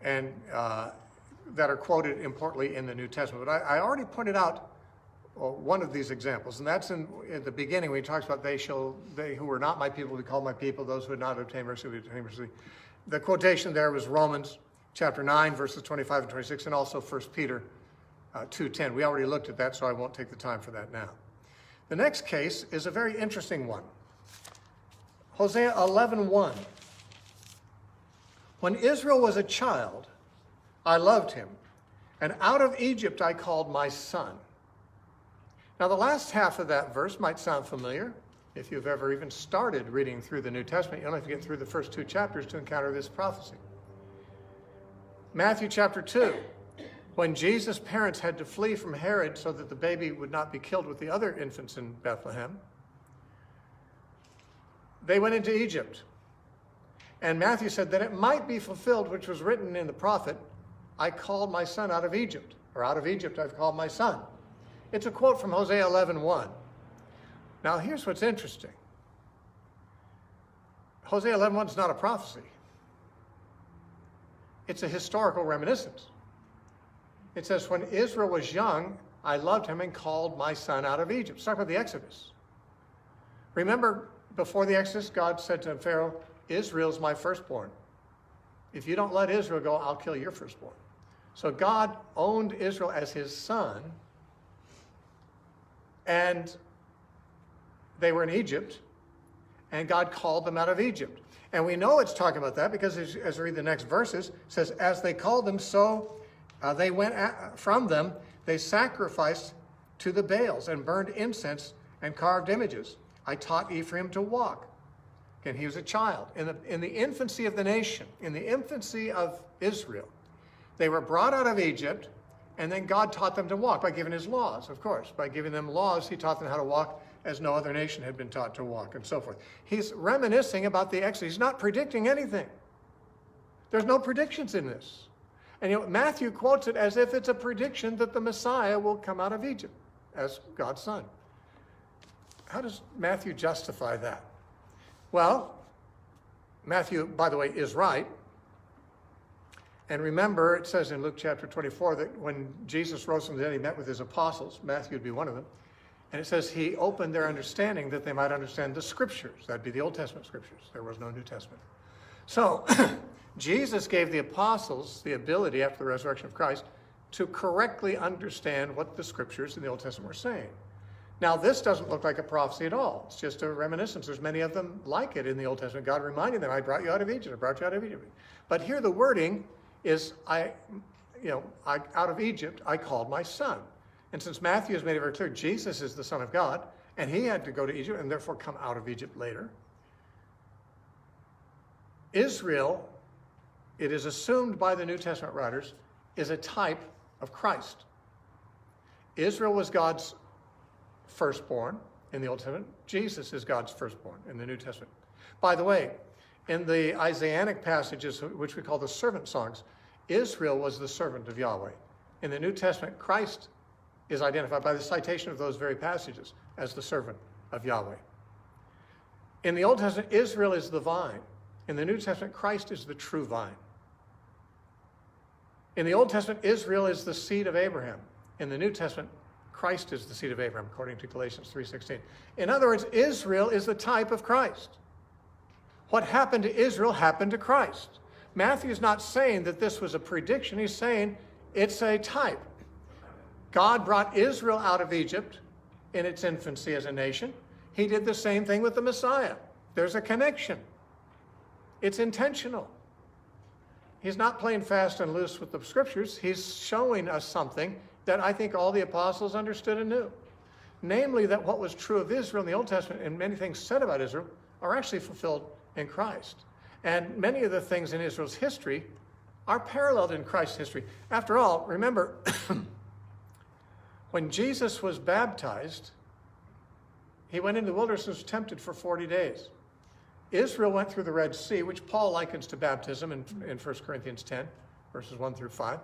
and that are quoted importantly in the New Testament. But I already pointed out one of these examples, and that's in the beginning when he talks about they who were not my people will be called my people, those who had not obtained mercy will obtain mercy. The quotation there was Romans chapter 9, verses 25 and 26, and also 1 Peter 2:10. We already looked at that, so I won't take the time for that now. The next case is a very interesting one. Hosea 11:1. When Israel was a child, I loved him, and out of Egypt I called my son. Now, the last half of that verse might sound familiar. If you've ever even started reading through the New Testament, you don't have to get through the first 2 chapters to encounter this prophecy. Matthew chapter 2, when Jesus' parents had to flee from Herod so that the baby would not be killed with the other infants in Bethlehem, they went into Egypt. And Matthew said that it might be fulfilled, which was written in the prophet, I called my son out of Egypt, or out of Egypt I've called my son. It's a quote from Hosea 11:1. Now, here's what's interesting. Hosea 11:1 is not a prophecy. It's a historical reminiscence. It says, when Israel was young, I loved him and called my son out of Egypt. It's talking about the Exodus. Remember, before the Exodus, God said to Pharaoh, Israel's my firstborn. If you don't let Israel go, I'll kill your firstborn. So God owned Israel as his son, and they were in Egypt, and God called them out of Egypt. And we know it's talking about that because as we read the next verses, it says, as they called them, so they went from them, they sacrificed to the Baals and burned incense and carved images. I taught Ephraim to walk. Again, he was a child. In the infancy of the nation, in the infancy of Israel, they were brought out of Egypt, and then God taught them to walk by giving his laws, of course. By giving them laws, he taught them how to walk as no other nation had been taught to walk, and so forth. He's reminiscing about the Exodus. He's not predicting anything. There's no predictions in this. And Matthew quotes it as if it's a prediction that the Messiah will come out of Egypt as God's son. How does Matthew justify that? Well, Matthew, by the way, is right. And remember, it says in Luke chapter 24 that when Jesus rose from the dead, he met with his apostles. Matthew would be one of them. And it says he opened their understanding that they might understand the scriptures. That'd be the Old Testament scriptures. There was no New Testament. So Jesus gave the apostles the ability after the resurrection of Christ to correctly understand what the scriptures in the Old Testament were saying. Now, this doesn't look like a prophecy at all. It's just a reminiscence. There's many of them like it in the Old Testament. God reminding them, I brought you out of Egypt. I brought you out of Egypt. But here the wording is, out of Egypt, I called my son. And since Matthew has made it very clear, Jesus is the Son of God, and he had to go to Egypt and therefore come out of Egypt later. Israel, it is assumed by the New Testament writers, is a type of Christ. Israel was God's firstborn in the Old Testament. Jesus is God's firstborn in the New Testament. By the way, in the Isaianic passages, which we call the servant songs, Israel was the servant of Yahweh. In the New Testament, Christ is identified by the citation of those very passages as the servant of Yahweh. In the Old Testament, Israel is the vine. In the New Testament, Christ is the true vine. In the Old Testament, Israel is the seed of Abraham. In the New Testament, Christ is the seed of Abraham, according to Galatians 3:16. In other words, Israel is the type of Christ. What happened to Israel happened to Christ. Matthew is not saying that this was a prediction. He's saying it's a type. God brought Israel out of Egypt in its infancy as a nation. He did the same thing with the Messiah. There's a connection. It's intentional. He's not playing fast and loose with the scriptures. He's showing us something that I think all the apostles understood and knew. Namely, that what was true of Israel in the Old Testament and many things said about Israel are actually fulfilled in Christ. And many of the things in Israel's history are paralleled in Christ's history. After all, remember, when Jesus was baptized, he went into the wilderness and was tempted for 40 days. Israel went through the Red Sea, which Paul likens to baptism in 1 Corinthians 10, verses 1 through 5.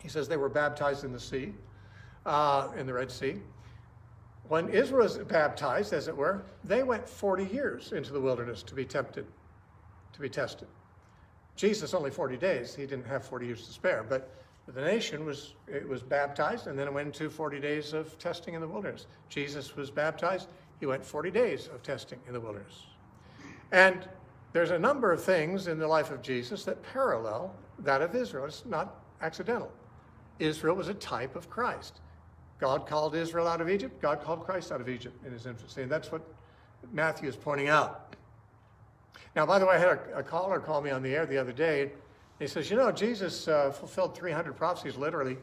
He says they were baptized in the sea, in the Red Sea. When Israel was baptized, as it were, they went 40 years into the wilderness to be tempted, to be tested. Jesus only 40 days. He didn't have 40 years to spare, but the nation was baptized, and then it went into 40 days of testing in the wilderness. Jesus was baptized. He went 40 days of testing in the wilderness. And there's a number of things in the life of Jesus that parallel that of Israel. It's not accidental. Israel was a type of Christ. God called Israel out of Egypt. God called Christ out of Egypt in his infancy. And that's what Matthew is pointing out. Now, by the way, I had a caller call me on the air the other day. He says, Jesus fulfilled 300 prophecies literally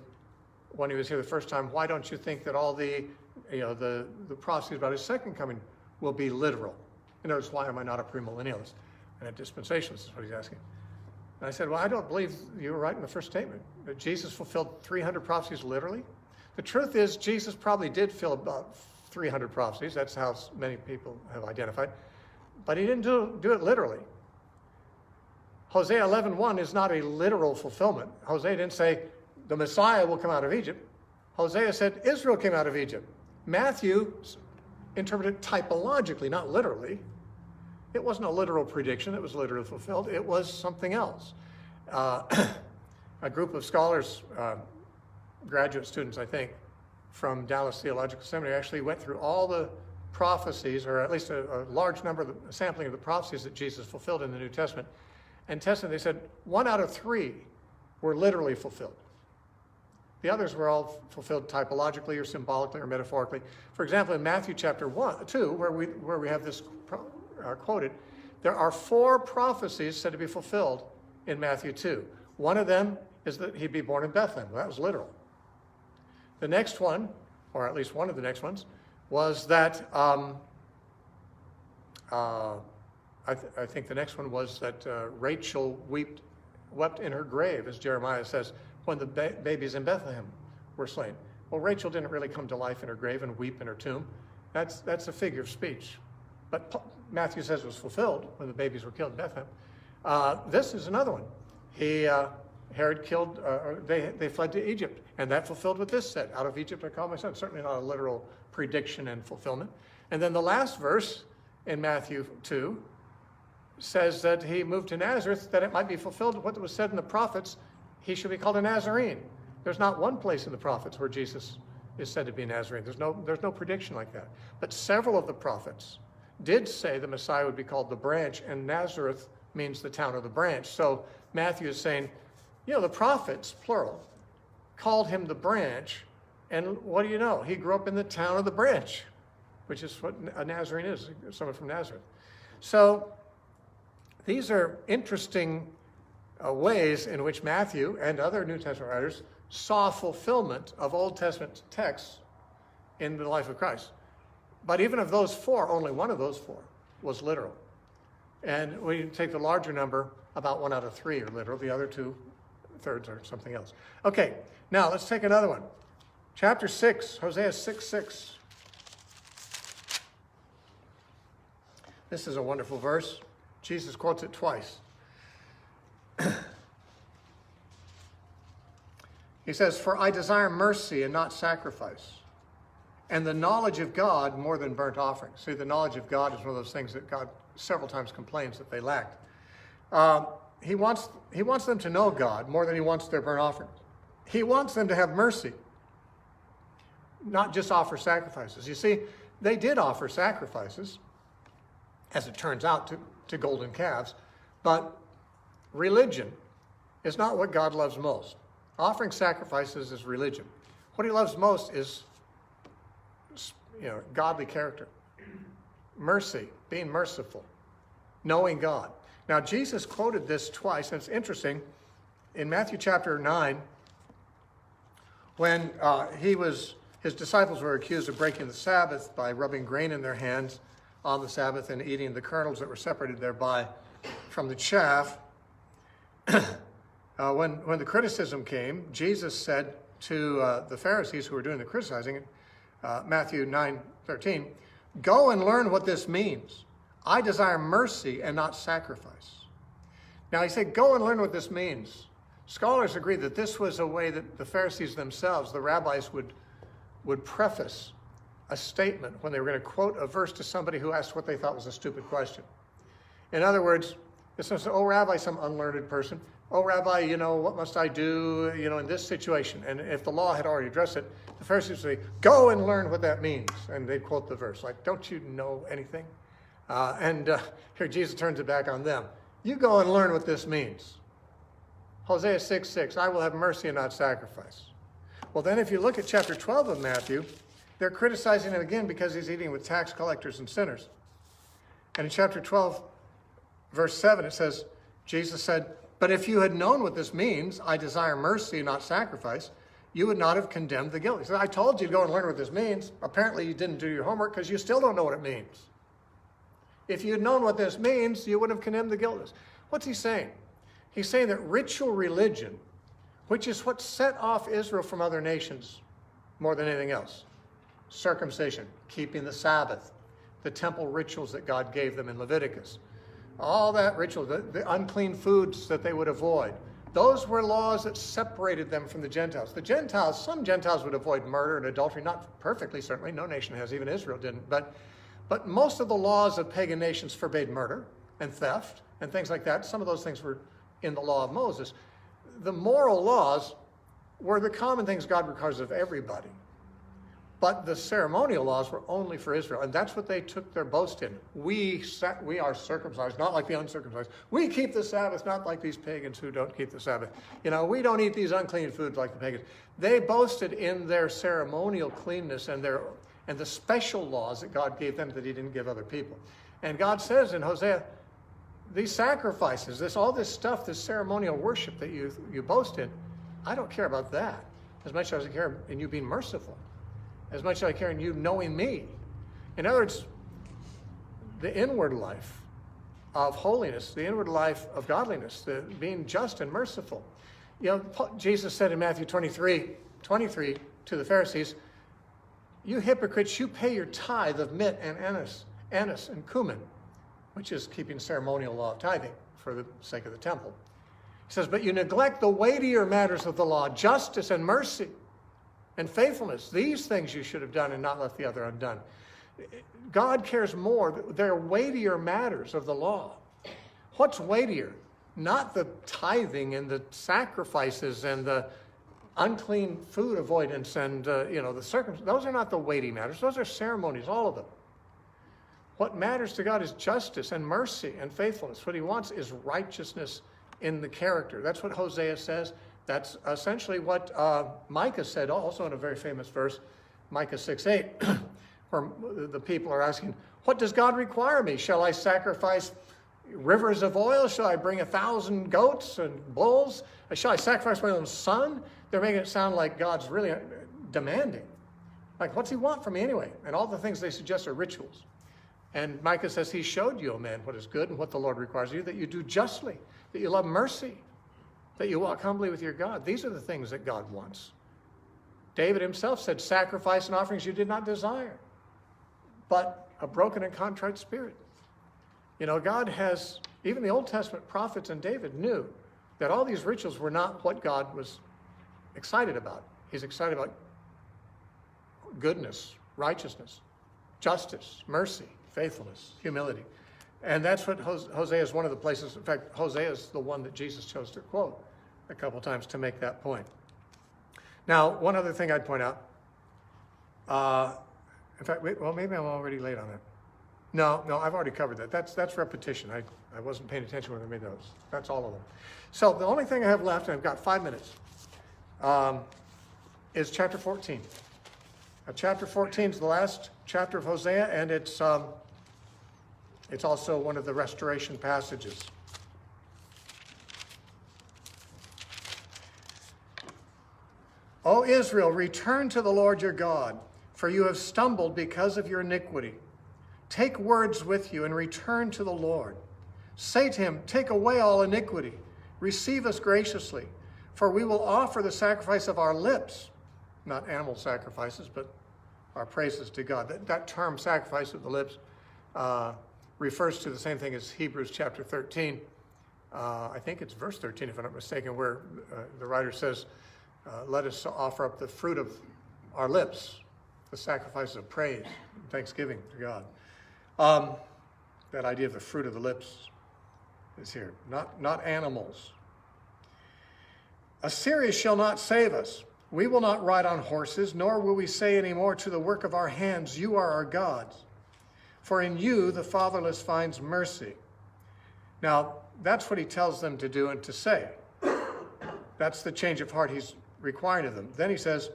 when he was here the first time. Why don't you think that all the prophecies about his second coming will be literal? In other words, why am I not a premillennialist and a dispensationalist is what he's asking. And I said, well, I don't believe you were right in the first statement, that Jesus fulfilled 300 prophecies literally. The truth is, Jesus probably did fill about 300 prophecies. That's how many people have identified. But he didn't do it literally. Hosea 11:1 is not a literal fulfillment. Hosea didn't say, the Messiah will come out of Egypt. Hosea said, Israel came out of Egypt. Matthew interpreted typologically, not literally. It wasn't a literal prediction. It was literally fulfilled. It was something else. A group of scholars, graduate students, I think, from Dallas Theological Seminary actually went through all the prophecies, or at least a large number of the sampling of the prophecies that Jesus fulfilled in the New Testament, and tested. They said 1 out of 3 were literally fulfilled. The others were all fulfilled typologically or symbolically or metaphorically. For example, in Matthew chapter 2, where we have this quoted, there are 4 prophecies said to be fulfilled in Matthew 2. One of them is that he'd be born in Bethlehem. Well, that was literal. The next one, or at least one of the next ones, was that, I think the next one was that Rachel wept in her grave, as Jeremiah says, when the babies in Bethlehem were slain. Well, Rachel didn't really come to life in her grave and weep in her tomb. That's a figure of speech. But Matthew says it was fulfilled when the babies were killed in Bethlehem. This is another one. Herod killed, they fled to Egypt, and that fulfilled what this said. Out of Egypt I called my son. Certainly not a literal prediction and fulfillment. And then the last verse in Matthew 2 says that he moved to Nazareth, that it might be fulfilled what was said in the prophets, he should be called a Nazarene. There's not one place in the prophets where Jesus is said to be a Nazarene. There's no prediction like that. But several of the prophets did say the Messiah would be called the branch, and Nazareth means the town of the branch. So Matthew is saying, the prophets, plural, called him the branch, and what do you know? He grew up in the town of the branch, which is what a Nazarene is, someone from Nazareth. So these are interesting ways in which Matthew and other New Testament writers saw fulfillment of Old Testament texts in the life of Christ. But even of those 4, only one of those 4 was literal. And we take the larger number, about 1 out of 3 are literal. The other 2/3 are something else. Okay, now let's take another one. Chapter 6, Hosea 6:6. This is a wonderful verse. Jesus quotes it twice. He says, "For I desire mercy and not sacrifice, and the knowledge of God more than burnt offerings." See, the knowledge of God is one of those things that God several times complains that they lacked. He wants them to know God more than he wants their burnt offerings. He wants them to have mercy, not just offer sacrifices. You see, they did offer sacrifices, as it turns out, to golden calves, but religion is not what God loves most. Offering sacrifices is religion. What he loves most is godly character, mercy, being merciful, knowing God. Now, Jesus quoted this twice, and it's interesting. In Matthew chapter 9, when his disciples were accused of breaking the Sabbath by rubbing grain in their hands on the Sabbath and eating the kernels that were separated thereby from the chaff, when the criticism came, Jesus said to the Pharisees who were doing the criticizing, Matthew 9:13, "Go and learn what this means. I desire mercy and not sacrifice." Now he said, go and learn what this means. Scholars agree that this was a way that the Pharisees themselves, the rabbis, would preface a statement when they were going to quote a verse to somebody who asked what they thought was a stupid question. In other words, it's not, "Oh, Rabbi," some unlearned person, "Oh, Rabbi, what must I do, in this situation?" And if the law had already addressed it, the Pharisees would say, "Go and learn what that means." And they'd quote the verse, like, "Don't you know anything?" Here Jesus turns it back on them. You go and learn what this means. Hosea 6:6, "I will have mercy and not sacrifice." Well, then if you look at chapter 12 of Matthew, they're criticizing him again because he's eating with tax collectors and sinners. And in chapter 12, verse 7, it says, Jesus said, "But if you had known what this means, I desire mercy, not sacrifice, you would not have condemned the guilty." He said, "I told you to go and learn what this means. Apparently you didn't do your homework because you still don't know what it means. If you had known what this means, you would have condemned the guiltless." What's he saying? He's saying that ritual religion, which is what set off Israel from other nations more than anything else, circumcision, keeping the Sabbath, the temple rituals that God gave them in Leviticus, all that ritual, the unclean foods that they would avoid, those were laws that separated them from the Gentiles. The Gentiles, some Gentiles would avoid murder and adultery, not perfectly, certainly. No nation has, even Israel didn't. But most of the laws of pagan nations forbade murder and theft and things like that. Some of those things were in the law of Moses. The moral laws were the common things God requires of everybody. But the ceremonial laws were only for Israel, and that's what they took their boast in. We are circumcised, not like the uncircumcised. We keep the Sabbath, not like these pagans who don't keep the Sabbath. We don't eat these unclean foods like the pagans. They boasted in their ceremonial cleanness and the special laws that God gave them that he didn't give other people. And God says in Hosea, these sacrifices, all this stuff, this ceremonial worship that you boast in, I don't care about that as much as I care in you being merciful, as much as I care in you knowing me. In other words, the inward life of holiness, the inward life of godliness, the being just and merciful. Jesus said in Matthew 23 to the Pharisees, "You hypocrites, you pay your tithe of mint and anise and cumin," which is keeping ceremonial law of tithing for the sake of the temple. He says, "But you neglect the weightier matters of the law, justice and mercy and faithfulness. These things you should have done and not left the other undone." God cares more. They're weightier matters of the law. What's weightier? Not the tithing and the sacrifices and the unclean food avoidance and the circumcision. Those are not the weighty matters. Those are ceremonies, all of them. What matters to God is justice and mercy and faithfulness. What he wants is righteousness in the character. That's what Hosea says. That's essentially what Micah said also in a very famous verse, Micah 6:8, where the people are asking, "What does God require me? Shall I sacrifice rivers of oil? Shall I bring 1,000 goats and bulls? Shall I sacrifice my own son?" They're making it sound like God's really demanding. Like, what's he want from me anyway? And all the things they suggest are rituals. And Micah says, "He showed you, O man, what is good and what the Lord requires of you, that you do justly, that you love mercy, that you walk humbly with your God." These are the things that God wants. David himself said, "Sacrifice and offerings you did not desire, but a broken and contrite spirit." God has, even the Old Testament prophets and David knew that all these rituals were not what God was excited about. He's excited about goodness, righteousness, justice, mercy, faithfulness, humility. And that's what Hosea is one of the places. In fact, Hosea is the one that Jesus chose to quote a couple times to make that point. Now, one other thing I'd point out. In fact, maybe I'm already late on it. No, I've already covered that. That's repetition. I wasn't paying attention when I made those. That's all of them. So the only thing I have left, and I've got 5 minutes, is chapter 14. Chapter 14 is the last chapter of Hosea, and it's also one of the restoration passages. "O Israel, return to the Lord your God, for you have stumbled because of your iniquity. Take words with you and return to the Lord. Say to him, take away all iniquity. Receive us graciously, for we will offer the sacrifice of our lips," not animal sacrifices, but our praises to God. That term, sacrifice of the lips, refers to the same thing as Hebrews chapter 13. I think it's verse 13, if I'm not mistaken, where the writer says, "Let us offer up the fruit of our lips, the sacrifices of praise and thanksgiving to God." That idea of the fruit of the lips is here, not animals. "Assyria shall not save us. We will not ride on horses, nor will we say any more to the work of our hands, 'You are our gods.' For in you the fatherless finds mercy." Now, that's what he tells them to do and to say. That's the change of heart he's requiring of them. Then he says,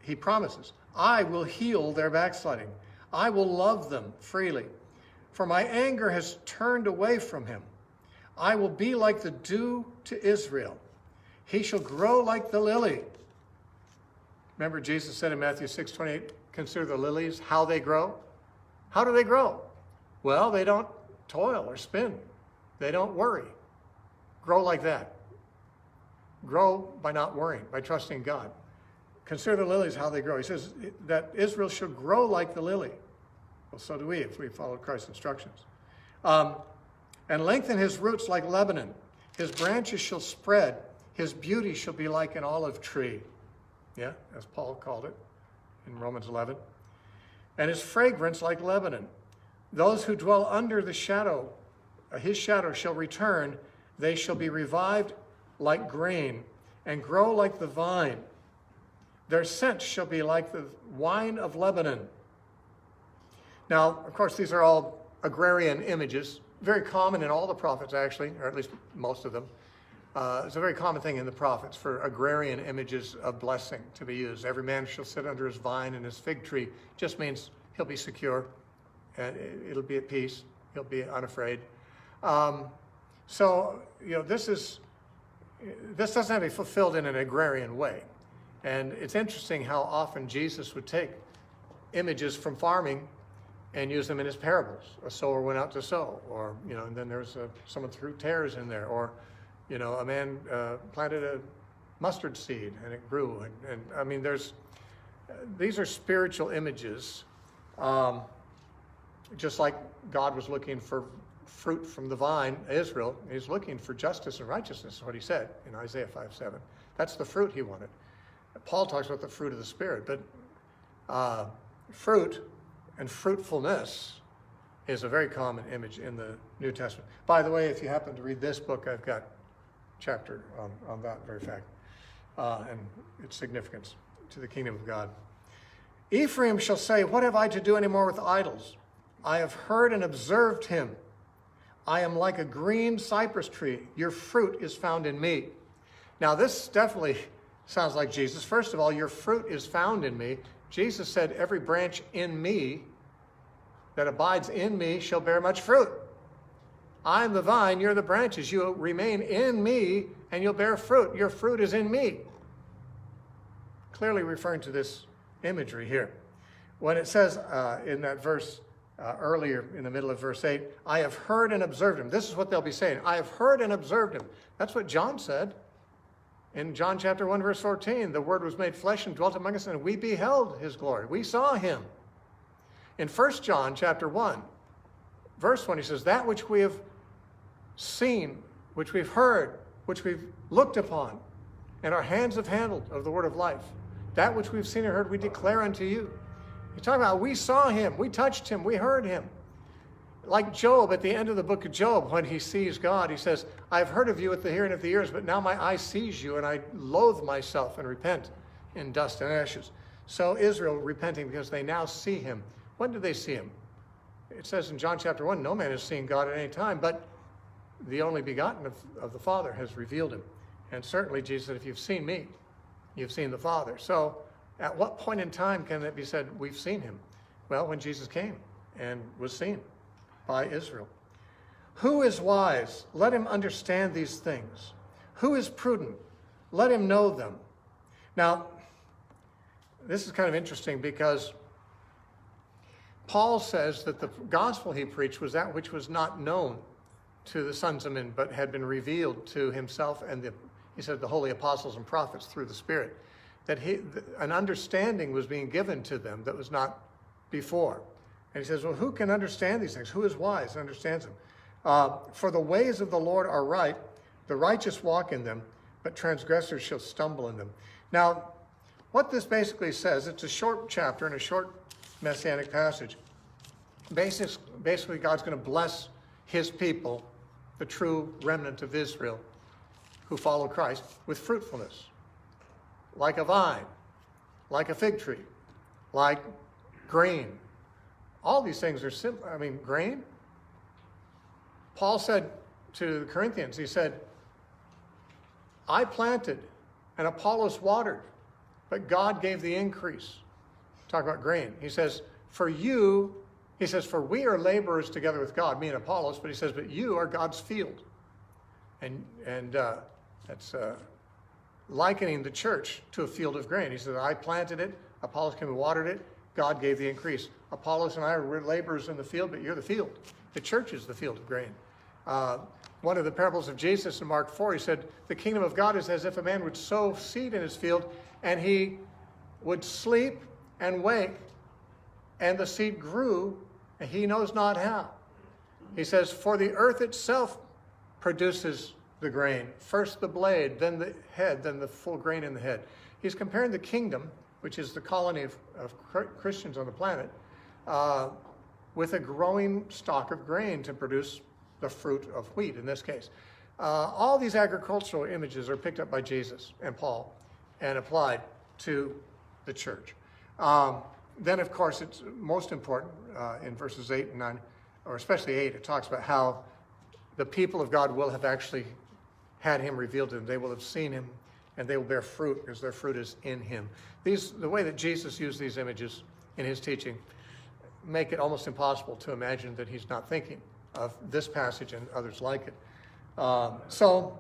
he promises, I will heal their backsliding. I will love them freely. For my anger has turned away from him. I will be like the dew to Israel. He shall grow like the lily. Remember Jesus said in Matthew 6:28, consider the lilies, how they grow. How do they grow? Well, they don't toil or spin. They don't worry. Grow like that. Grow by not worrying, by trusting God. Consider the lilies, how they grow. He says that Israel shall grow like the lily. Well, so do we if we follow Christ's instructions. And lengthen his roots like Lebanon. His branches shall spread. His beauty shall be like an olive tree. Yeah, as Paul called it in Romans 11. And his fragrance like Lebanon. Those who dwell under the shadow, his shadow shall return. They shall be revived like grain and grow like the vine. Their scent shall be like the wine of Lebanon. Now, of course, these are all agrarian images, very common in all the prophets, actually, or at least most of them. It's a very common thing in the prophets for agrarian images of blessing to be used. Every man shall sit under his vine and his fig tree. Just means he'll be secure, and it'll be at peace. He'll be unafraid. So, this doesn't have to be fulfilled in an agrarian way. And it's interesting how often Jesus would take images from farming and use them in his parables. A sower went out to sow, or, and then there's someone threw tares in there, or, a man planted a mustard seed and it grew. And I mean, these are spiritual images, just like God was looking for fruit from the vine, Israel. He's looking for justice and righteousness, is what he said in Isaiah 5:7. That's the fruit he wanted. Paul talks about the fruit of the Spirit, but fruit and fruitfulness is a very common image in the New Testament. By the way, if you happen to read this book, I've got a chapter on that very fact and its significance to the kingdom of God. Ephraim shall say, what have I to do any more with idols? I have heard and observed him. I am like a green cypress tree. Your fruit is found in me. Now, this definitely sounds like Jesus. First of all, your fruit is found in me. Jesus said, every branch in me that abides in me shall bear much fruit. I am the vine, you're the branches. You remain in me and you'll bear fruit. Your fruit is in me. Clearly referring to this imagery here. When it says in that verse earlier in the middle of verse 8, I have heard and observed him. This is what they'll be saying. I have heard and observed him. That's what John said. In John chapter 1, verse 14, the word was made flesh and dwelt among us, and we beheld his glory. We saw him. In 1 John chapter 1, verse 1, he says, that which we have seen, which we've heard, which we've looked upon, and our hands have handled of the word of life, that which we've seen and heard, we declare unto you. He's talking about we saw him, we touched him, we heard him. Like Job at the end of the book of Job, when he sees God, he says, I've heard of you at the hearing of the ears, but now my eye sees you, and I loathe myself and repent in dust and ashes. So Israel repenting because they now see him. When did they see him? It says in John chapter 1, no man has seen God at any time, but the only begotten of the Father has revealed him. And certainly Jesus said, if you've seen me, you've seen the Father. So at what point in time can it be said we've seen him? Well, when Jesus came and was seen by Israel. Who is wise? Let him understand these things. Who is prudent? Let him know them. Now, this is kind of interesting because Paul says that the gospel he preached was that which was not known to the sons of men, but had been revealed to himself and he said the holy apostles and prophets through the Spirit. That an understanding was being given to them that was not before. And he says, well, who can understand these things? Who is wise and understands them? For the ways of the Lord are right, the righteous walk in them, but transgressors shall stumble in them. Now, what this basically says, it's a short chapter and a short messianic passage. Basically, God's going to bless his people, the true remnant of Israel, who follow Christ, with fruitfulness, like a vine, like a fig tree, like grain. All these things are simple. I mean, grain. Paul said to the Corinthians, he said, I planted and Apollos watered, but God gave the increase. Talk about grain. He says, for we are laborers together with God, me and Apollos, but he says, but you are God's field. And that's likening the church to a field of grain. He says, I planted it, Apollos came and watered it, God gave the increase. Apollos and I are laborers in the field, but you're the field. The church is the field of grain. One of the parables of Jesus in Mark 4, he said, the kingdom of God is as if a man would sow seed in his field, and he would sleep and wake, and the seed grew, and he knows not how. He says, for the earth itself produces the grain. First the blade, then the head, then the full grain in the head. He's comparing the kingdom, which is the colony of Christians on the planet, with a growing stock of grain to produce the fruit of wheat in this case. All these agricultural images are picked up by Jesus and Paul and applied to the church. Then, of course, it's most important in verses 8 and 9, or especially 8, it talks about how the people of God will have actually had him revealed to them. They will have seen him, and they will bear fruit because their fruit is in him. The way that Jesus used these images in his teaching make it almost impossible to imagine that he's not thinking of this passage and others like it. So,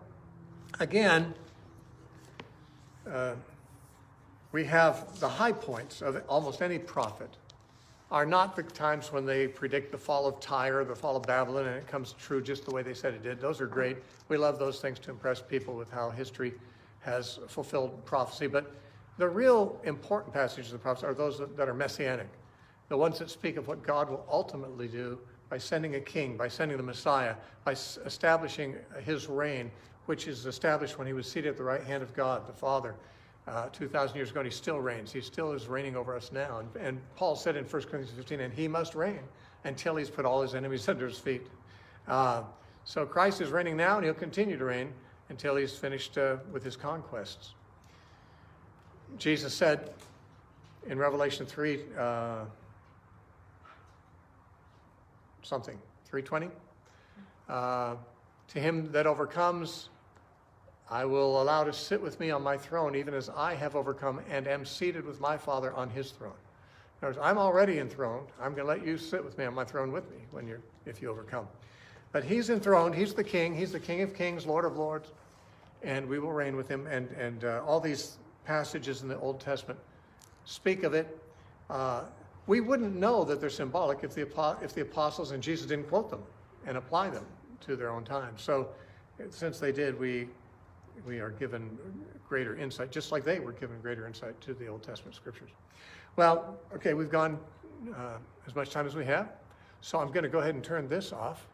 again, we have the high points of almost any prophet are not the times when they predict the fall of Tyre, the fall of Babylon, and it comes true just the way they said it did. Those are great. We love those things to impress people with how history has fulfilled prophecy. But the real important passages of the prophets are those that are messianic, the ones that speak of what God will ultimately do by sending a king, by sending the Messiah, by establishing his reign, which is established when he was seated at the right hand of God, the Father, 2,000 years ago, and he still reigns. He still is reigning over us now. And Paul said in 1 Corinthians 15, and he must reign until he's put all his enemies under his feet. So Christ is reigning now, and he'll continue to reign until he's finished with his conquests. Jesus said in Revelation 3, 3:20, to him that overcomes, I will allow to sit with me on my throne, even as I have overcome and am seated with my Father on his throne. In other words, I'm already enthroned. I'm going to let you sit with me on my throne with me if you overcome. But he's enthroned. He's the King. He's the King of kings, Lord of lords, and we will reign with him. And all these passages in the Old Testament speak of it. We wouldn't know that they're symbolic if the apostles and Jesus didn't quote them and apply them to their own time. So since they did, we are given greater insight, just like they were given greater insight to the Old Testament scriptures. Well, okay, we've gone as much time as we have, so I'm going to go ahead and turn this off.